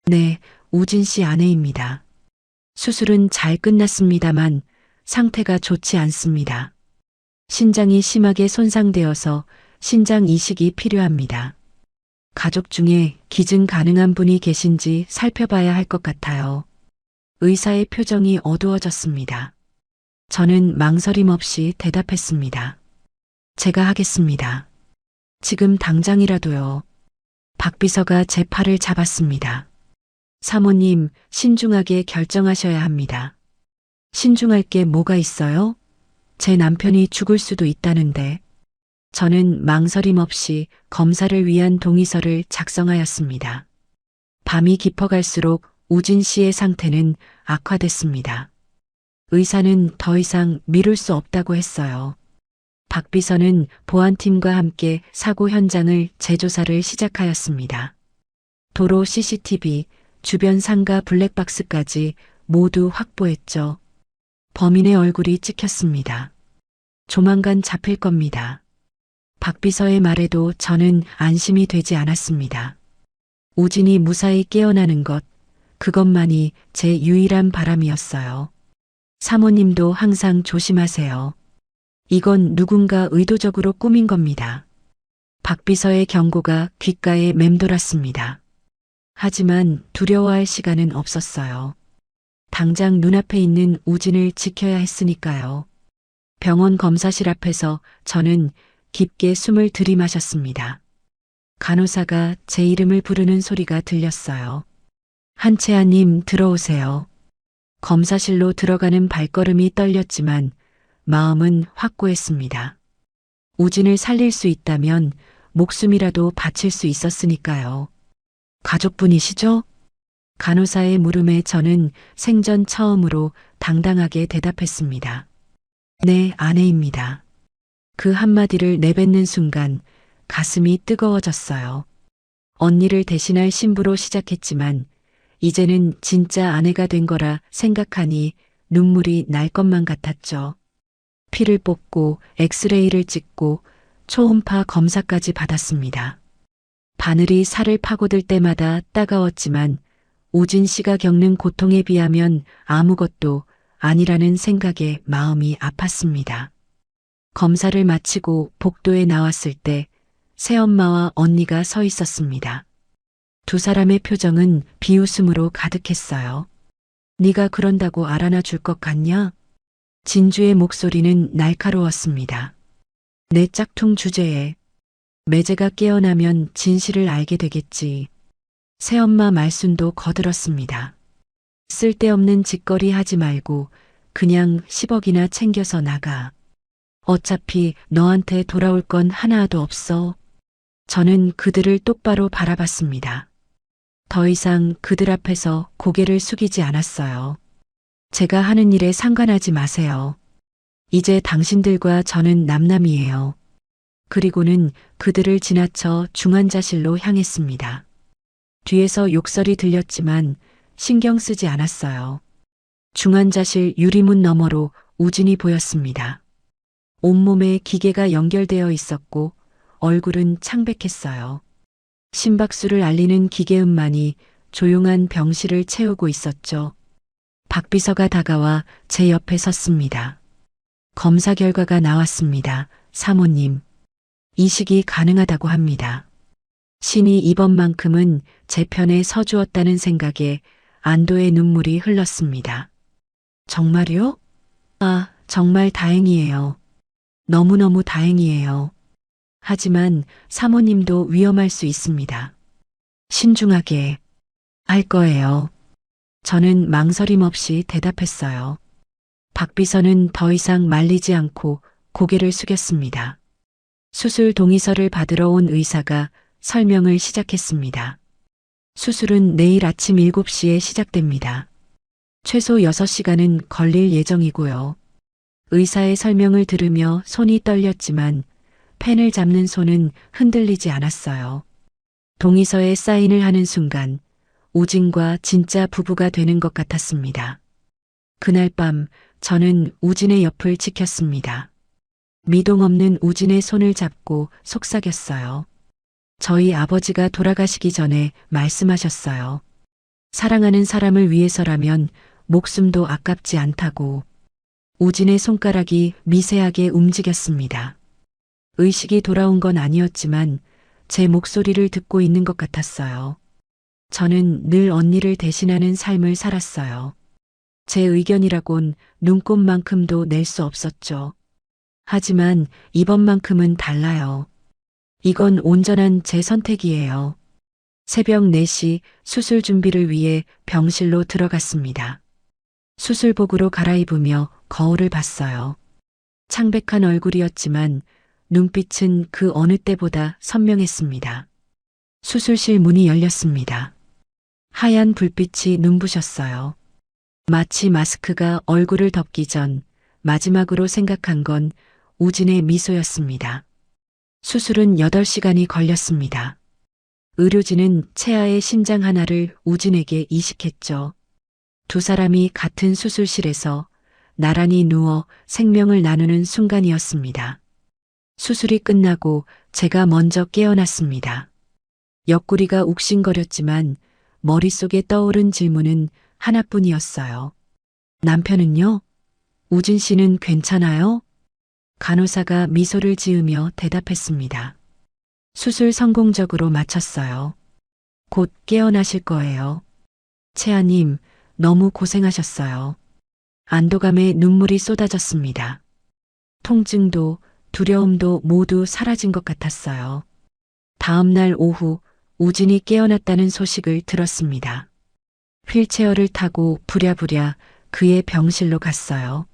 네, 우진 씨 아내입니다. 수술은 잘 끝났습니다만 상태가 좋지 않습니다. 신장이 심하게 손상되어서 신장 이식이 필요합니다. 가족 중에 기증 가능한 분이 계신지 살펴봐야 할 것 같아요. 의사의 표정이 어두워졌습니다. 저는 망설임 없이 대답했습니다. 제가 하겠습니다. 지금 당장이라도요. 박 비서가 제 팔을 잡았습니다. 사모님, 신중하게 결정하셔야 합니다. 신중할 게 뭐가 있어요? 제 남편이 죽을 수도 있다는데. 저는 망설임 없이 검사를 위한 동의서를 작성하였습니다. 밤이 깊어갈수록 우진 씨의 상태는 악화됐습니다. 의사는 더 이상 미룰 수 없다고 했어요. 박 비서는 보안팀과 함께 사고 현장을 재조사를 시작하였습니다. 도로 CCTV, 주변 상가 블랙박스까지 모두 확보했죠. 범인의 얼굴이 찍혔습니다. 조만간 잡힐 겁니다. 박 비서의 말에도 저는 안심이 되지 않았습니다. 우진이 무사히 깨어나는 것, 그것만이 제 유일한 바람이었어요. 사모님도 항상 조심하세요. 이건 누군가 의도적으로 꾸민 겁니다. 박 비서의 경고가 귓가에 맴돌았습니다. 하지만 두려워할 시간은 없었어요. 당장 눈앞에 있는 우진을 지켜야 했으니까요. 병원 검사실 앞에서 저는 깊게 숨을 들이마셨습니다. 간호사가 제 이름을 부르는 소리가 들렸어요. 한채아님 들어오세요. 검사실로 들어가는 발걸음이 떨렸지만 마음은 확고했습니다. 우진을 살릴 수 있다면 목숨이라도 바칠 수 있었으니까요. 가족분이시죠? 간호사의 물음에 저는 생전 처음으로 당당하게 대답했습니다. 네, 아내입니다. 그 한마디를 내뱉는 순간 가슴이 뜨거워졌어요. 언니를 대신할 신부로 시작했지만 이제는 진짜 아내가 된 거라 생각하니 눈물이 날 것만 같았죠. 피를 뽑고 엑스레이를 찍고 초음파 검사까지 받았습니다. 바늘이 살을 파고들 때마다 따가웠지만 우진 씨가 겪는 고통에 비하면 아무것도 아니라는 생각에 마음이 아팠습니다. 검사를 마치고 복도에 나왔을 때 새엄마와 언니가 서 있었습니다. 두 사람의 표정은 비웃음으로 가득했어요. 네가 그런다고 알아나 줄 것 같냐? 진주의 목소리는 날카로웠습니다. 내 짝퉁 주제에 매제가 깨어나면 진실을 알게 되겠지. 새엄마 말순도 거들었습니다. 쓸데없는 짓거리 하지 말고 그냥 10억이나 챙겨서 나가. 어차피 너한테 돌아올 건 하나도 없어. 저는 그들을 똑바로 바라봤습니다. 더 이상 그들 앞에서 고개를 숙이지 않았어요. 제가 하는 일에 상관하지 마세요. 이제 당신들과 저는 남남이에요. 그리고는 그들을 지나쳐 중환자실로 향했습니다. 뒤에서 욕설이 들렸지만 신경 쓰지 않았어요. 중환자실 유리문 너머로 우진이 보였습니다. 온몸에 기계가 연결되어 있었고 얼굴은 창백했어요. 심박수를 알리는 기계음만이 조용한 병실을 채우고 있었죠. 박 비서가 다가와 제 옆에 섰습니다. 검사 결과가 나왔습니다. 사모님. 이식이 가능하다고 합니다. 신이 이번만큼은 제 편에 서주었다는 생각에 안도의 눈물이 흘렀습니다. 정말요? 아, 정말 다행이에요. 너무너무 다행이에요. 하지만 사모님도 위험할 수 있습니다. 신중하게 할 거예요. 저는 망설임 없이 대답했어요. 박 비서는 더 이상 말리지 않고 고개를 숙였습니다. 수술 동의서를 받으러 온 의사가 설명을 시작했습니다. 수술은 내일 아침 7시에 시작됩니다. 최소 6시간은 걸릴 예정이고요. 의사의 설명을 들으며 손이 떨렸지만 펜을 잡는 손은 흔들리지 않았어요. 동의서에 사인을 하는 순간 우진과 진짜 부부가 되는 것 같았습니다. 그날 밤 저는 우진의 옆을 지켰습니다. 미동 없는 우진의 손을 잡고 속삭였어요. 저희 아버지가 돌아가시기 전에 말씀하셨어요. 사랑하는 사람을 위해서라면 목숨도 아깝지 않다고. 우진의 손가락이 미세하게 움직였습니다. 의식이 돌아온 건 아니었지만 제 목소리를 듣고 있는 것 같았어요. 저는 늘 언니를 대신하는 삶을 살았어요. 제 의견이라곤 눈곱만큼도 낼 수 없었죠. 하지만 이번만큼은 달라요. 이건 온전한 제 선택이에요. 새벽 4시 수술 준비를 위해 병실로 들어갔습니다. 수술복으로 갈아입으며 거울을 봤어요. 창백한 얼굴이었지만 눈빛은 그 어느 때보다 선명했습니다. 수술실 문이 열렸습니다. 하얀 불빛이 눈부셨어요. 마치 마스크가 얼굴을 덮기 전 마지막으로 생각한 건 우진의 미소였습니다. 수술은 8시간이 걸렸습니다. 의료진은 채아의 심장 하나를 우진에게 이식했죠. 두 사람이 같은 수술실에서 나란히 누워 생명을 나누는 순간이었습니다. 수술이 끝나고 제가 먼저 깨어났습니다. 옆구리가 욱신거렸지만 머릿속에 떠오른 질문은 하나뿐이었어요. 남편은요? 우진 씨는 괜찮아요? 간호사가 미소를 지으며 대답했습니다. 수술 성공적으로 마쳤어요. 곧 깨어나실 거예요. 채아님, 너무 고생하셨어요. 안도감에 눈물이 쏟아졌습니다. 통증도 두려움도 모두 사라진 것 같았어요. 다음 날 오후 우진이 깨어났다는 소식을 들었습니다. 휠체어를 타고 부랴부랴 그의 병실로 갔어요.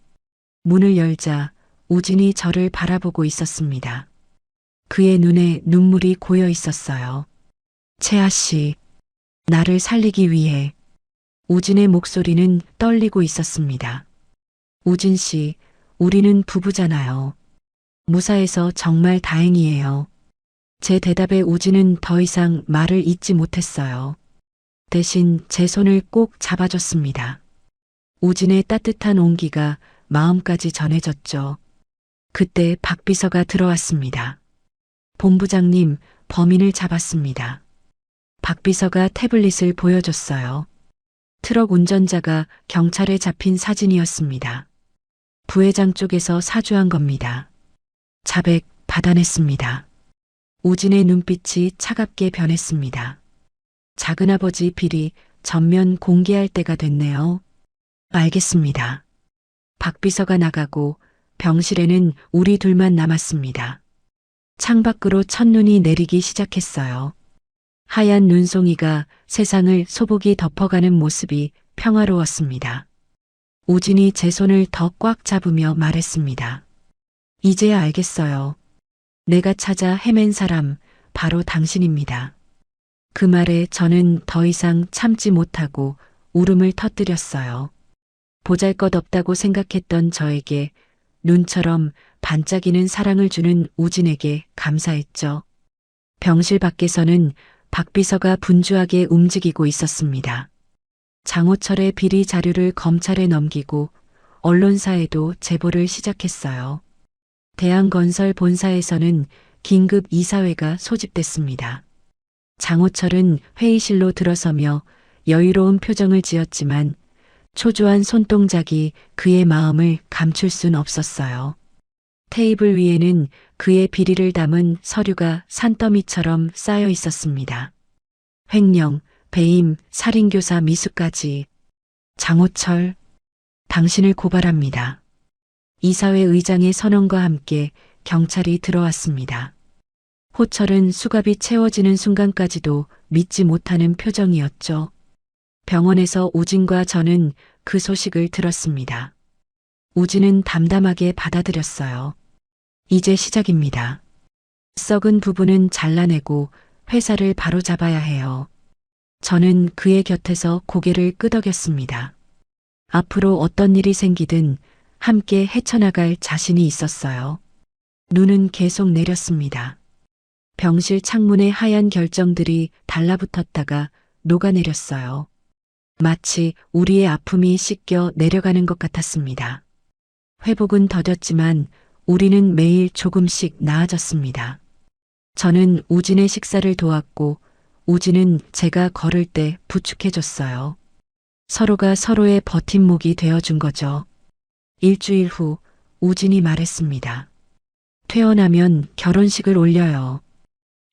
문을 열자 우진이 저를 바라보고 있었습니다. 그의 눈에 눈물이 고여 있었어요. 채아 씨, 나를 살리기 위해. 우진의 목소리는 떨리고 있었습니다. 우진 씨, 우리는 부부잖아요. 무사해서 정말 다행이에요. 제 대답에 우진은 더 이상 말을 잇지 못했어요. 대신 제 손을 꼭 잡아줬습니다. 우진의 따뜻한 온기가 마음까지 전해졌죠. 그때 박 비서가 들어왔습니다. 본부장님, 범인을 잡았습니다. 박 비서가 태블릿을 보여줬어요. 트럭 운전자가 경찰에 잡힌 사진이었습니다. 부회장 쪽에서 사주한 겁니다. 자백 받아냈습니다. 우진의 눈빛이 차갑게 변했습니다. 작은아버지 비리 전면 공개할 때가 됐네요. 알겠습니다. 박 비서가 나가고 병실에는 우리 둘만 남았습니다. 창밖으로 첫눈이 내리기 시작했어요. 하얀 눈송이가 세상을 소복이 덮어가는 모습이 평화로웠습니다. 우진이 제 손을 더 꽉 잡으며 말했습니다. 이제야 알겠어요. 내가 찾아 헤맨 사람 바로 당신입니다. 그 말에 저는 더 이상 참지 못하고 울음을 터뜨렸어요. 보잘것없다고 생각했던 저에게 눈처럼 반짝이는 사랑을 주는 우진에게 감사했죠. 병실 밖에서는 박 비서가 분주하게 움직이고 있었습니다. 장호철의 비리 자료를 검찰에 넘기고 언론사에도 제보를 시작했어요. 대한건설 본사에서는 긴급 이사회가 소집됐습니다. 장호철은 회의실로 들어서며 여유로운 표정을 지었지만 초조한 손동작이 그의 마음을 감출 순 없었어요. 테이블 위에는 그의 비리를 담은 서류가 산더미처럼 쌓여 있었습니다. 횡령, 배임, 살인교사 미수까지. 장호철, 당신을 고발합니다. 이사회 의장의 선언과 함께 경찰이 들어왔습니다. 호철은 수갑이 채워지는 순간까지도 믿지 못하는 표정이었죠. 병원에서 우진과 저는 그 소식을 들었습니다. 우진은 담담하게 받아들였어요. 이제 시작입니다. 썩은 부분은 잘라내고 회사를 바로잡아야 해요. 저는 그의 곁에서 고개를 끄덕였습니다. 앞으로 어떤 일이 생기든 함께 헤쳐나갈 자신이 있었어요. 눈은 계속 내렸습니다. 병실 창문에 하얀 결정들이 달라붙었다가 녹아내렸어요. 마치 우리의 아픔이 씻겨 내려가는 것 같았습니다. 회복은 더뎠지만 우리는 매일 조금씩 나아졌습니다. 저는 우진의 식사를 도왔고 우진은 제가 걸을 때 부축해줬어요. 서로가 서로의 버팀목이 되어준 거죠. 일주일 후 우진이 말했습니다. 퇴원하면 결혼식을 올려요.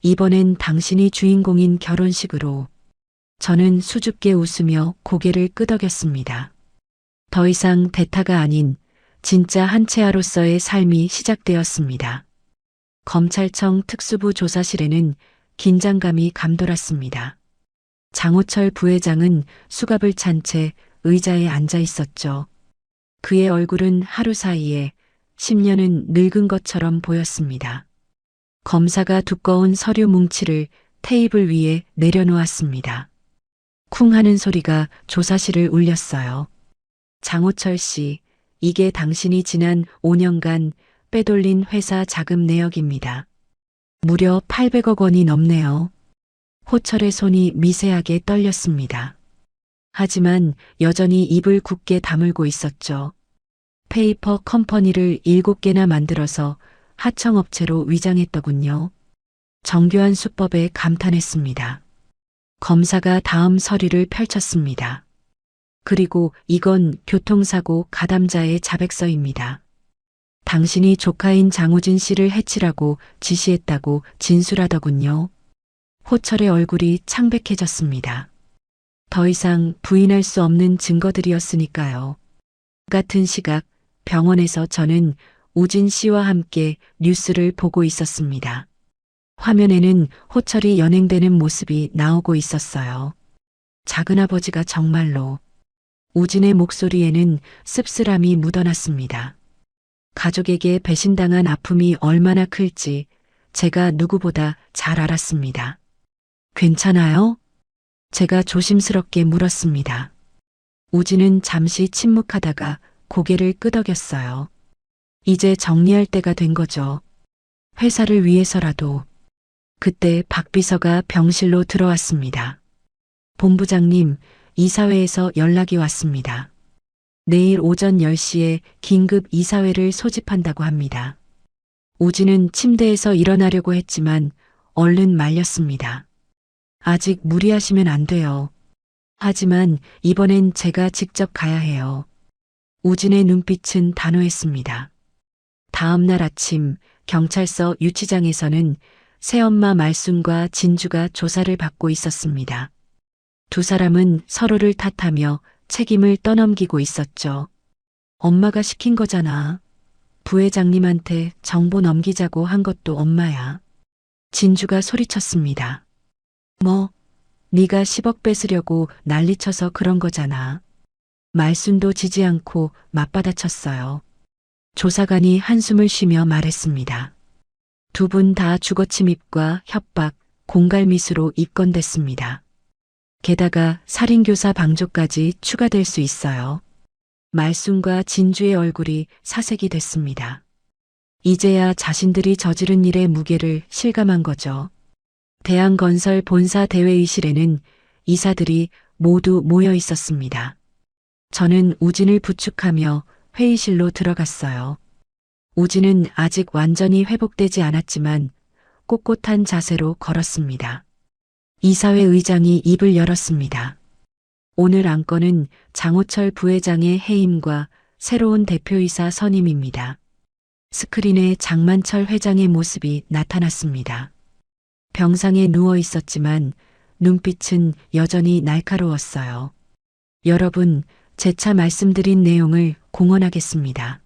이번엔 당신이 주인공인 결혼식으로. 저는 수줍게 웃으며 고개를 끄덕였습니다. 더 이상 대타가 아닌 진짜 한채아로서의 삶이 시작되었습니다. 검찰청 특수부 조사실에는 긴장감이 감돌았습니다. 장호철 부회장은 수갑을 찬 채 의자에 앉아 있었죠. 그의 얼굴은 하루 사이에 10년은 늙은 것처럼 보였습니다. 검사가 두꺼운 서류 뭉치를 테이블 위에 내려놓았습니다. 쿵 하는 소리가 조사실을 울렸어요. 장호철 씨, 이게 당신이 지난 5년간 빼돌린 회사 자금 내역입니다. 무려 800억 원이 넘네요. 호철의 손이 미세하게 떨렸습니다. 하지만 여전히 입을 굳게 다물고 있었죠. 페이퍼 컴퍼니를 7개나 만들어서 하청업체로 위장했더군요. 정교한 수법에 감탄했습니다. 검사가 다음 서류를 펼쳤습니다. 그리고 이건 교통사고 가담자의 자백서입니다. 당신이 조카인 장우진 씨를 해치라고 지시했다고 진술하더군요. 호철의 얼굴이 창백해졌습니다. 더 이상 부인할 수 없는 증거들이었으니까요. 같은 시각 병원에서 저는 우진 씨와 함께 뉴스를 보고 있었습니다. 화면에는 호철이 연행되는 모습이 나오고 있었어요. 작은아버지가 정말로. 우진의 목소리에는 씁쓸함이 묻어났습니다. 가족에게 배신당한 아픔이 얼마나 클지 제가 누구보다 잘 알았습니다. 괜찮아요? 제가 조심스럽게 물었습니다. 우진은 잠시 침묵하다가 고개를 끄덕였어요. 이제 정리할 때가 된 거죠. 회사를 위해서라도. 그때 박 비서가 병실로 들어왔습니다. 본부장님, 이사회에서 연락이 왔습니다. 내일 오전 10시에 긴급 이사회를 소집한다고 합니다. 우진은 침대에서 일어나려고 했지만 얼른 말렸습니다. 아직 무리하시면 안 돼요. 하지만 이번엔 제가 직접 가야 해요. 우진의 눈빛은 단호했습니다. 다음 날 아침 경찰서 유치장에서는 새엄마 말순과 진주가 조사를 받고 있었습니다. 두 사람은 서로를 탓하며 책임을 떠넘기고 있었죠. 엄마가 시킨 거잖아. 부회장님한테 정보 넘기자고 한 것도 엄마야. 진주가 소리쳤습니다. 뭐, 네가 10억 뺏으려고 난리쳐서 그런 거잖아. 말순도 지지 않고 맞받아쳤어요. 조사관이 한숨을 쉬며 말했습니다. 두 분 다 주거침입과 협박, 공갈미수로 입건됐습니다. 게다가 살인교사 방조까지 추가될 수 있어요. 말순과 진주의 얼굴이 사색이 됐습니다. 이제야 자신들이 저지른 일의 무게를 실감한 거죠. 대한건설 본사 대회의실에는 이사들이 모두 모여 있었습니다. 저는 우진을 부축하며 회의실로 들어갔어요. 우진은 아직 완전히 회복되지 않았지만 꼿꼿한 자세로 걸었습니다. 이사회 의장이 입을 열었습니다. 오늘 안건은 장호철 부회장의 해임과 새로운 대표이사 선임입니다. 스크린에 장만철 회장의 모습이 나타났습니다. 병상에 누워 있었지만 눈빛은 여전히 날카로웠어요. 여러분, 재차 말씀드린 내용을 공언하겠습니다.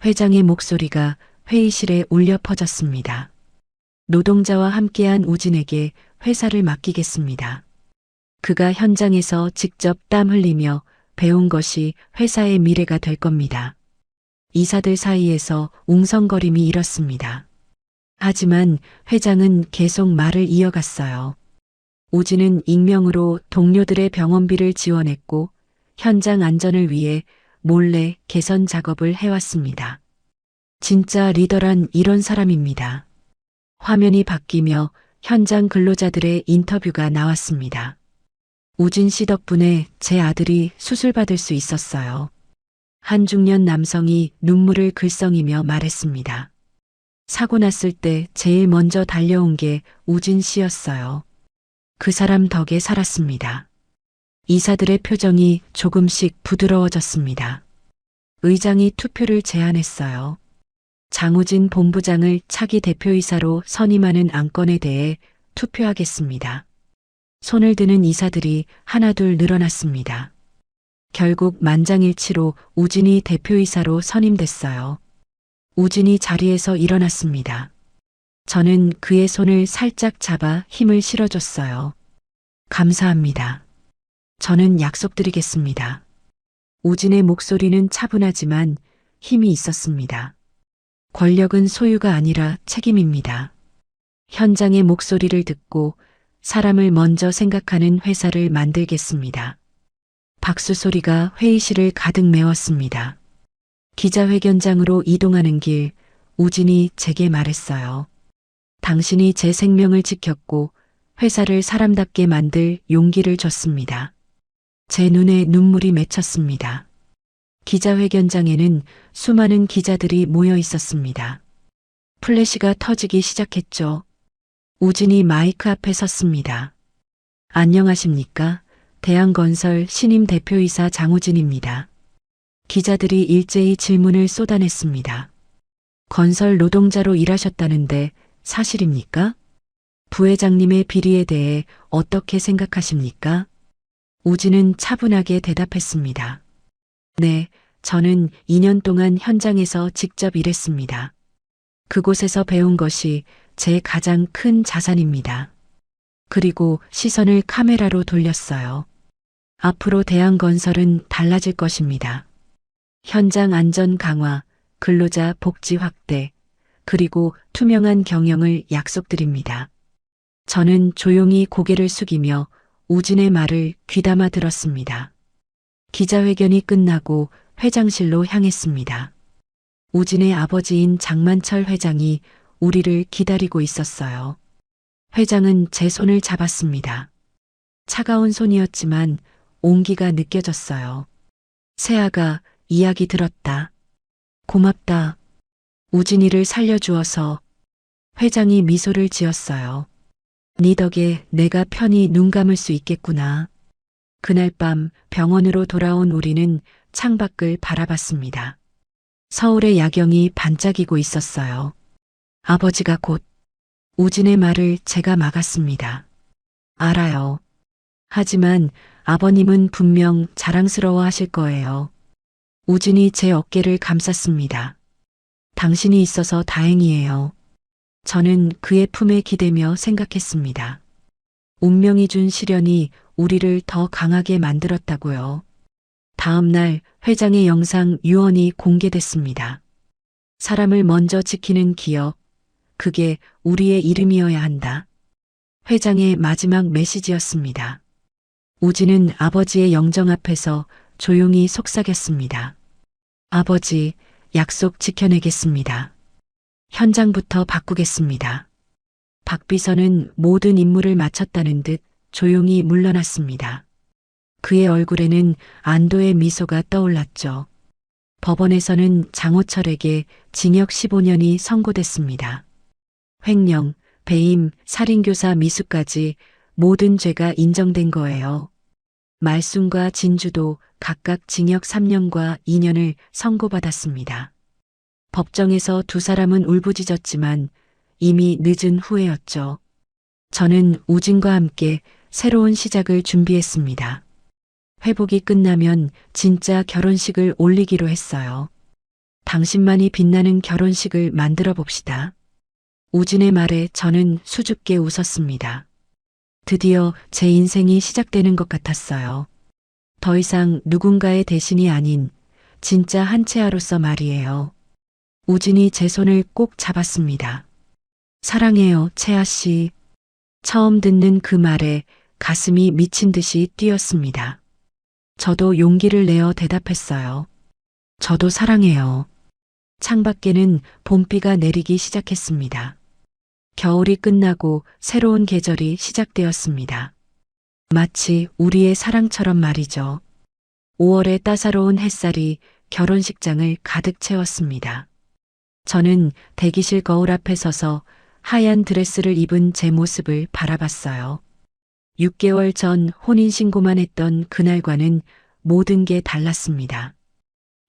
회장의 목소리가 회의실에 울려 퍼졌습니다. 노동자와 함께한 우진에게 회사를 맡기겠습니다. 그가 현장에서 직접 땀 흘리며 배운 것이 회사의 미래가 될 겁니다. 이사들 사이에서 웅성거림이 일었습니다. 하지만 회장은 계속 말을 이어갔어요. 우진은 익명으로 동료들의 병원비를 지원했고 현장 안전을 위해 몰래 개선 작업을 해왔습니다. 진짜 리더란 이런 사람입니다. 화면이 바뀌며 현장 근로자들의 인터뷰가 나왔습니다. 우진 씨 덕분에 제 아들이 수술받을 수 있었어요. 한 중년 남성이 눈물을 글썽이며 말했습니다. 사고 났을 때 제일 먼저 달려온 게 우진 씨였어요. 그 사람 덕에 살았습니다. 이사들의 표정이 조금씩 부드러워졌습니다. 의장이 투표를 제안했어요. 장우진 본부장을 차기 대표이사로 선임하는 안건에 대해 투표하겠습니다. 손을 드는 이사들이 하나둘 늘어났습니다. 결국 만장일치로 우진이 대표이사로 선임됐어요. 우진이 자리에서 일어났습니다. 저는 그의 손을 살짝 잡아 힘을 실어줬어요. 감사합니다. 저는 약속드리겠습니다. 우진의 목소리는 차분하지만 힘이 있었습니다. 권력은 소유가 아니라 책임입니다. 현장의 목소리를 듣고 사람을 먼저 생각하는 회사를 만들겠습니다. 박수 소리가 회의실을 가득 메웠습니다. 기자회견장으로 이동하는 길, 우진이 제게 말했어요. 당신이 제 생명을 지켰고 회사를 사람답게 만들 용기를 줬습니다. 제 눈에 눈물이 맺혔습니다. 기자회견장에는 수많은 기자들이 모여 있었습니다. 플래시가 터지기 시작했죠. 우진이 마이크 앞에 섰습니다. 안녕하십니까? 대한건설 신임 대표이사 장우진입니다. 기자들이 일제히 질문을 쏟아냈습니다. 건설 노동자로 일하셨다는데 사실입니까? 부회장님의 비리에 대해 어떻게 생각하십니까? 우진은 차분하게 대답했습니다. 네, 저는 2년 동안 현장에서 직접 일했습니다. 그곳에서 배운 것이 제 가장 큰 자산입니다. 그리고 시선을 카메라로 돌렸어요. 앞으로 대한건설은 달라질 것입니다. 현장 안전 강화, 근로자 복지 확대, 그리고 투명한 경영을 약속드립니다. 저는 조용히 고개를 숙이며 우진의 말을 귀담아 들었습니다. 기자회견이 끝나고 회장실로 향했습니다. 우진의 아버지인 장만철 회장이 우리를 기다리고 있었어요. 회장은 제 손을 잡았습니다. 차가운 손이었지만 온기가 느껴졌어요. 세아가 이야기 들었다. 고맙다. 우진이를 살려주어서. 회장이 미소를 지었어요. 네 덕에 내가 편히 눈 감을 수 있겠구나. 그날 밤 병원으로 돌아온 우리는 창밖을 바라봤습니다. 서울의 야경이 반짝이고 있었어요. 아버지가 곧. 우진의 말을 제가 막았습니다. 알아요. 하지만 아버님은 분명 자랑스러워 하실 거예요. 우진이 제 어깨를 감쌌습니다. 당신이 있어서 다행이에요. 저는 그의 품에 기대며 생각했습니다. 운명이 준 시련이 우리를 더 강하게 만들었다고요. 다음 날 회장의 영상 유언이 공개됐습니다. 사람을 먼저 지키는 기업, 그게 우리의 이름이어야 한다. 회장의 마지막 메시지였습니다. 우진은 아버지의 영정 앞에서 조용히 속삭였습니다. 아버지, 약속 지켜내겠습니다. 현장부터 바꾸겠습니다. 박 비서는 모든 임무를 마쳤다는 듯 조용히 물러났습니다. 그의 얼굴에는 안도의 미소가 떠올랐죠. 법원에서는 장호철에게 징역 15년이 선고됐습니다. 횡령, 배임, 살인교사 미수까지 모든 죄가 인정된 거예요. 말순과 진주도 각각 징역 3년과 2년을 선고받았습니다. 법정에서 두 사람은 울부짖었지만 이미 늦은 후회였죠. 저는 우진과 함께 새로운 시작을 준비했습니다. 회복이 끝나면 진짜 결혼식을 올리기로 했어요. 당신만이 빛나는 결혼식을 만들어 봅시다. 우진의 말에 저는 수줍게 웃었습니다. 드디어 제 인생이 시작되는 것 같았어요. 더 이상 누군가의 대신이 아닌 진짜 한채아로서 말이에요. 우진이 제 손을 꼭 잡았습니다. 사랑해요, 채아 씨. 처음 듣는 그 말에 가슴이 미친 듯이 뛰었습니다. 저도 용기를 내어 대답했어요. 저도 사랑해요. 창밖에는 봄비가 내리기 시작했습니다. 겨울이 끝나고 새로운 계절이 시작되었습니다. 마치 우리의 사랑처럼 말이죠. 5월의 따사로운 햇살이 결혼식장을 가득 채웠습니다. 저는 대기실 거울 앞에 서서 하얀 드레스를 입은 제 모습을 바라봤어요. 6개월 전 혼인신고만 했던 그날과는 모든 게 달랐습니다.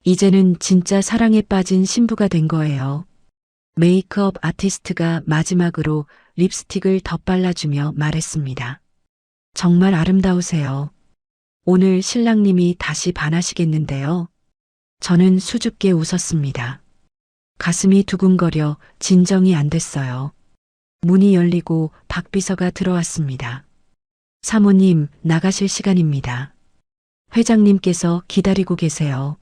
이제는 진짜 사랑에 빠진 신부가 된 거예요. 메이크업 아티스트가 마지막으로 립스틱을 덧발라주며 말했습니다. 정말 아름다우세요. 오늘 신랑님이 다시 반하시겠는데요. 저는 수줍게 웃었습니다. 가슴이 두근거려 진정이 안 됐어요. 문이 열리고 박 비서가 들어왔습니다. 사모님, 나가실 시간입니다. 회장님께서 기다리고 계세요.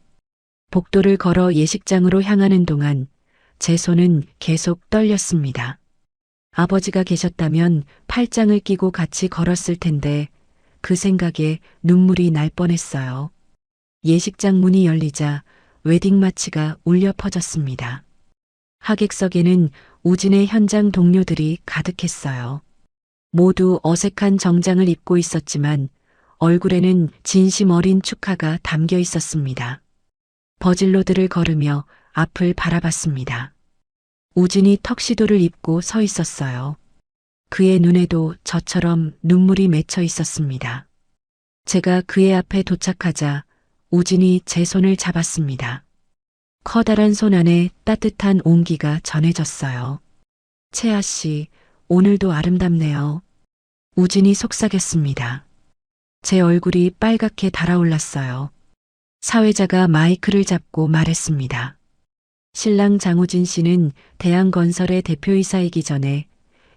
복도를 걸어 예식장으로 향하는 동안 제 손은 계속 떨렸습니다. 아버지가 계셨다면 팔짱을 끼고 같이 걸었을 텐데 그 생각에 눈물이 날 뻔했어요. 예식장 문이 열리자 웨딩 마치가 울려 퍼졌습니다. 하객석에는 우진의 현장 동료들이 가득했어요. 모두 어색한 정장을 입고 있었지만 얼굴에는 진심 어린 축하가 담겨 있었습니다. 버질로들을 걸으며 앞을 바라봤습니다. 우진이 턱시도를 입고 서 있었어요. 그의 눈에도 저처럼 눈물이 맺혀 있었습니다. 제가 그의 앞에 도착하자 우진이 제 손을 잡았습니다. 커다란 손 안에 따뜻한 온기가 전해졌어요. 채아 씨, 오늘도 아름답네요. 우진이 속삭였습니다. 제 얼굴이 빨갛게 달아올랐어요. 사회자가 마이크를 잡고 말했습니다. 신랑 장우진 씨는 대한건설의 대표이사이기 전에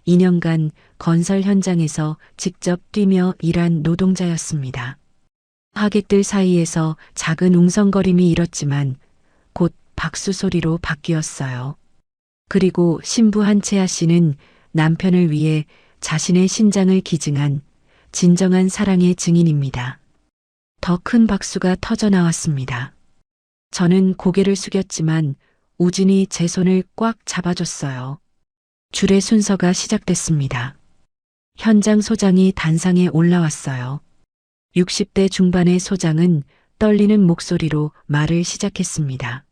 2년간 건설 현장에서 직접 뛰며 일한 노동자였습니다. 하객들 사이에서 작은 웅성거림이 일었지만 곧 박수 소리로 바뀌었어요. 그리고 신부 한채아 씨는 남편을 위해 자신의 신장을 기증한 진정한 사랑의 증인입니다. 더 큰 박수가 터져 나왔습니다. 저는 고개를 숙였지만 우진이 제 손을 꽉 잡아줬어요. 줄의 순서가 시작됐습니다. 현장 소장이 단상에 올라왔어요. 60대 중반의 소장은 떨리는 목소리로 말을 시작했습니다.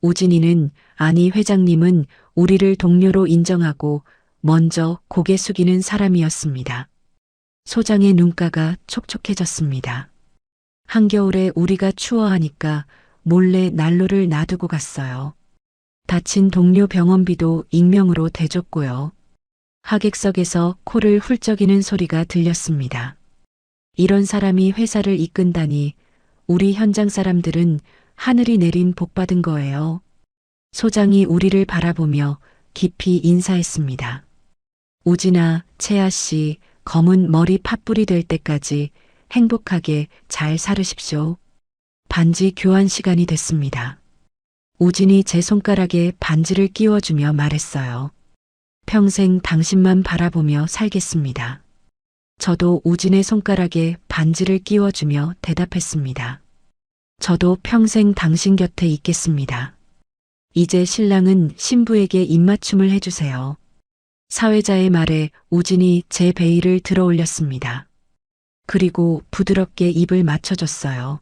우진이는, 아니 회장님은 우리를 동료로 인정하고 먼저 고개 숙이는 사람이었습니다. 소장의 눈가가 촉촉해졌습니다. 한겨울에 우리가 추워하니까 몰래 난로를 놔두고 갔어요. 다친 동료 병원비도 익명으로 대줬고요. 하객석에서 코를 훌쩍이는 소리가 들렸습니다. 이런 사람이 회사를 이끈다니 우리 현장 사람들은 하늘이 내린 복 받은 거예요. 소장이 우리를 바라보며 깊이 인사했습니다. 우진아, 채아 씨, 검은 머리 팥불이 될 때까지 행복하게 잘 살으십시오. 반지 교환 시간이 됐습니다. 우진이 제 손가락에 반지를 끼워주며 말했어요. 평생 당신만 바라보며 살겠습니다. 저도 우진의 손가락에 반지를 끼워주며 대답했습니다. 저도 평생 당신 곁에 있겠습니다. 이제 신랑은 신부에게 입맞춤을 해주세요. 사회자의 말에 우진이 제 베일을 들어 올렸습니다. 그리고 부드럽게 입을 맞춰줬어요.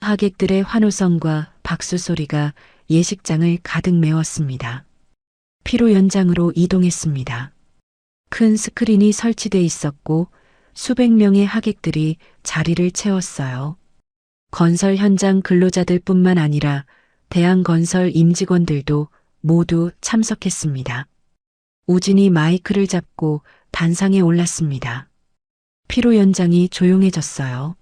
하객들의 환호성과 박수 소리가 예식장을 가득 메웠습니다. 피로 연장으로 이동했습니다. 큰 스크린이 설치돼 있었고 수백 명의 하객들이 자리를 채웠어요. 건설 현장 근로자들뿐만 아니라 대한건설 임직원들도 모두 참석했습니다. 우진이 마이크를 잡고 단상에 올랐습니다. 피로 연장이 조용해졌어요.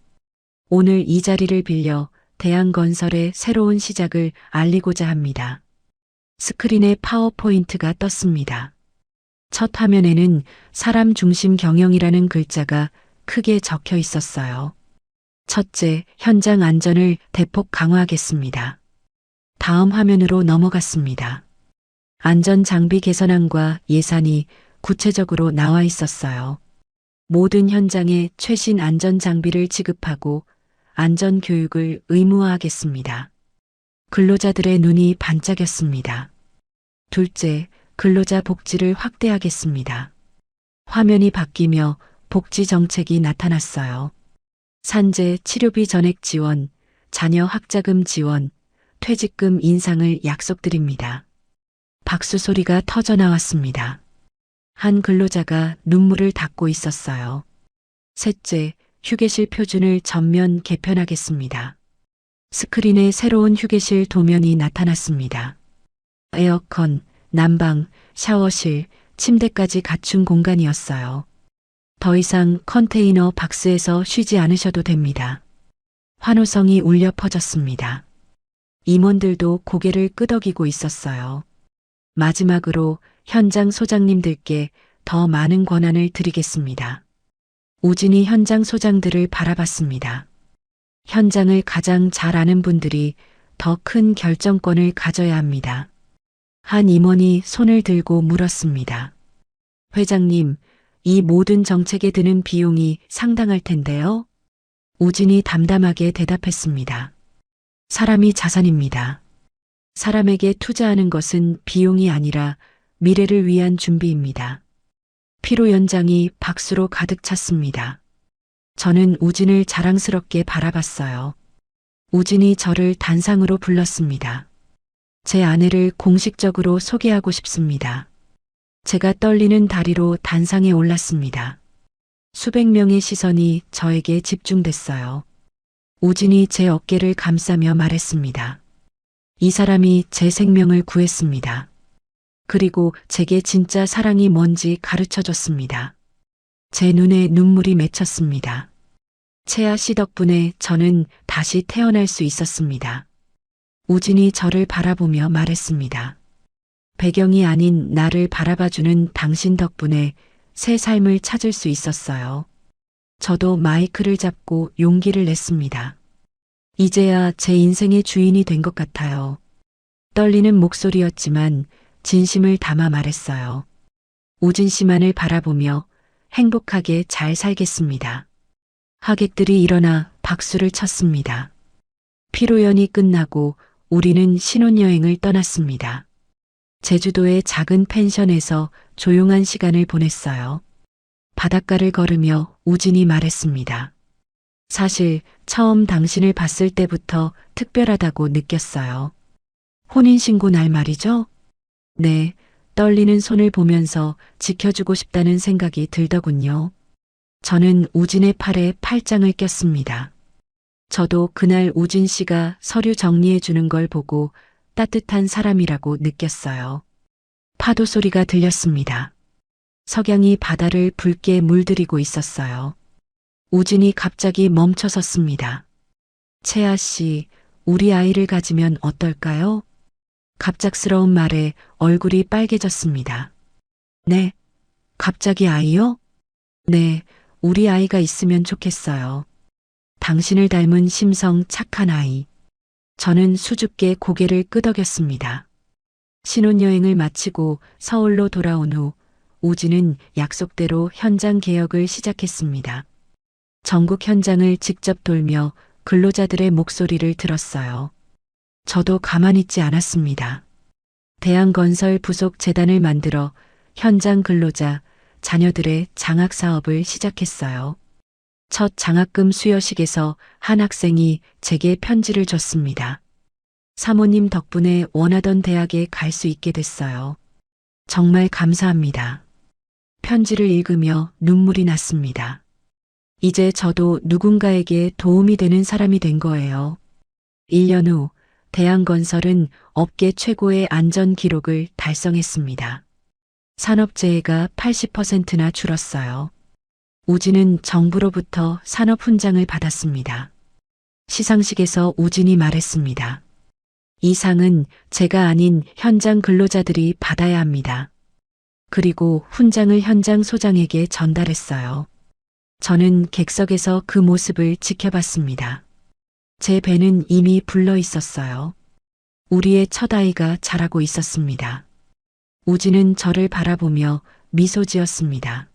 오늘 이 자리를 빌려 대한건설의 새로운 시작을 알리고자 합니다. 스크린에 파워포인트가 떴습니다. 첫 화면에는 사람 중심 경영이라는 글자가 크게 적혀 있었어요. 첫째, 현장 안전을 대폭 강화하겠습니다. 다음 화면으로 넘어갔습니다. 안전 장비 개선안과 예산이 구체적으로 나와 있었어요. 모든 현장에 최신 안전 장비를 지급하고 안전 교육을 의무화하겠습니다. 근로자들의 눈이 반짝였습니다. 둘째, 근로자 복지를 확대하겠습니다. 화면이 바뀌며 복지 정책이 나타났어요. 산재, 치료비 전액 지원, 자녀 학자금 지원, 퇴직금 인상을 약속드립니다. 박수 소리가 터져 나왔습니다. 한 근로자가 눈물을 닦고 있었어요. 셋째, 휴게실 표준을 전면 개편하겠습니다. 스크린에 새로운 휴게실 도면이 나타났습니다. 에어컨, 난방, 샤워실, 침대까지 갖춘 공간이었어요. 더 이상 컨테이너 박스에서 쉬지 않으셔도 됩니다. 환호성이 울려 퍼졌습니다. 임원들도 고개를 끄덕이고 있었어요. 마지막으로 현장 소장님들께 더 많은 권한을 드리겠습니다. 우진이 현장 소장들을 바라봤습니다. 현장을 가장 잘 아는 분들이 더 큰 결정권을 가져야 합니다. 한 임원이 손을 들고 물었습니다. 회장님, 이 모든 정책에 드는 비용이 상당할 텐데요? 우진이 담담하게 대답했습니다. 사람이 자산입니다. 사람에게 투자하는 것은 비용이 아니라 미래를 위한 준비입니다. 피로 연장이 박수로 가득 찼습니다. 저는 우진을 자랑스럽게 바라봤어요. 우진이 저를 단상으로 불렀습니다. 제 아내를 공식적으로 소개하고 싶습니다. 제가 떨리는 다리로 단상에 올랐습니다. 수백 명의 시선이 저에게 집중됐어요. 우진이 제 어깨를 감싸며 말했습니다. 이 사람이 제 생명을 구했습니다. 그리고 제게 진짜 사랑이 뭔지 가르쳐 줬습니다. 제 눈에 눈물이 맺혔습니다. 채아 씨 덕분에 저는 다시 태어날 수 있었습니다. 우진이 저를 바라보며 말했습니다. 배경이 아닌 나를 바라봐주는 당신 덕분에 새 삶을 찾을 수 있었어요. 저도 마이크를 잡고 용기를 냈습니다. 이제야 제 인생의 주인이 된 것 같아요. 떨리는 목소리였지만 진심을 담아 말했어요. 우진 씨만을 바라보며 행복하게 잘 살겠습니다. 하객들이 일어나 박수를 쳤습니다. 피로연이 끝나고 우리는 신혼여행을 떠났습니다. 제주도의 작은 펜션에서 조용한 시간을 보냈어요. 바닷가를 걸으며 우진이 말했습니다. 사실 처음 당신을 봤을 때부터 특별하다고 느꼈어요. 혼인신고 날 말이죠? 네, 떨리는 손을 보면서 지켜주고 싶다는 생각이 들더군요. 저는 우진의 팔에 팔짱을 꼈습니다. 저도 그날 우진 씨가 서류 정리해 주는 걸 보고 따뜻한 사람이라고 느꼈어요. 파도 소리가 들렸습니다. 석양이 바다를 붉게 물들이고 있었어요. 우진이 갑자기 멈춰 섰습니다. 채아 씨, 우리 아이를 가지면 어떨까요? 갑작스러운 말에 얼굴이 빨개졌습니다. 네, 갑자기 아이요? 네, 우리 아이가 있으면 좋겠어요. 당신을 닮은 심성 착한 아이. 저는 수줍게 고개를 끄덕였습니다. 신혼여행을 마치고 서울로 돌아온 후 우진은 약속대로 현장 개혁을 시작했습니다. 전국 현장을 직접 돌며 근로자들의 목소리를 들었어요. 저도 가만히 있지 않았습니다. 대한건설 부속 재단을 만들어 현장 근로자, 자녀들의 장학 사업을 시작했어요. 첫 장학금 수여식에서 한 학생이 제게 편지를 줬습니다. 사모님 덕분에 원하던 대학에 갈 수 있게 됐어요. 정말 감사합니다. 편지를 읽으며 눈물이 났습니다. 이제 저도 누군가에게 도움이 되는 사람이 된 거예요. 1년 후 대한건설은 업계 최고의 안전 기록을 달성했습니다. 산업재해가 80%나 줄었어요. 우진은 정부로부터 산업훈장을 받았습니다. 시상식에서 우진이 말했습니다. 이 상은 제가 아닌 현장 근로자들이 받아야 합니다. 그리고 훈장을 현장 소장에게 전달했어요. 저는 객석에서 그 모습을 지켜봤습니다. 제 배는 이미 불러 있었어요. 우리의 첫 아이가 자라고 있었습니다. 우진은 저를 바라보며 미소 지었습니다.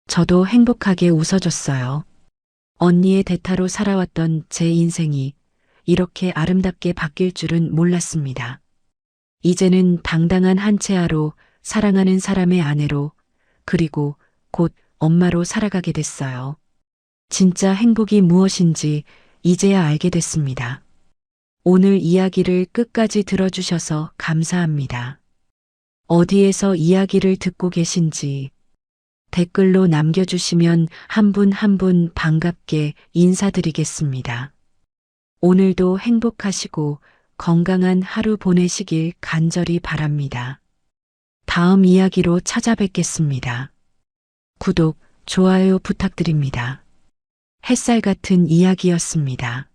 저도 행복하게 웃어줬어요. 언니의 대타로 살아왔던 제 인생이 이렇게 아름답게 바뀔 줄은 몰랐습니다. 이제는 당당한 한채아로 사랑하는 사람의 아내로 그리고 곧 엄마로 살아가게 됐어요. 진짜 행복이 무엇인지 이제야 알게 됐습니다. 오늘 이야기를 끝까지 들어주셔서 감사합니다. 어디에서 이야기를 듣고 계신지 댓글로 남겨주시면 한 분 한 분 반갑게 인사드리겠습니다. 오늘도 행복하시고 건강한 하루 보내시길 간절히 바랍니다. 다음 이야기로 찾아뵙겠습니다. 구독, 좋아요 부탁드립니다. 햇살 같은 이야기였습니다.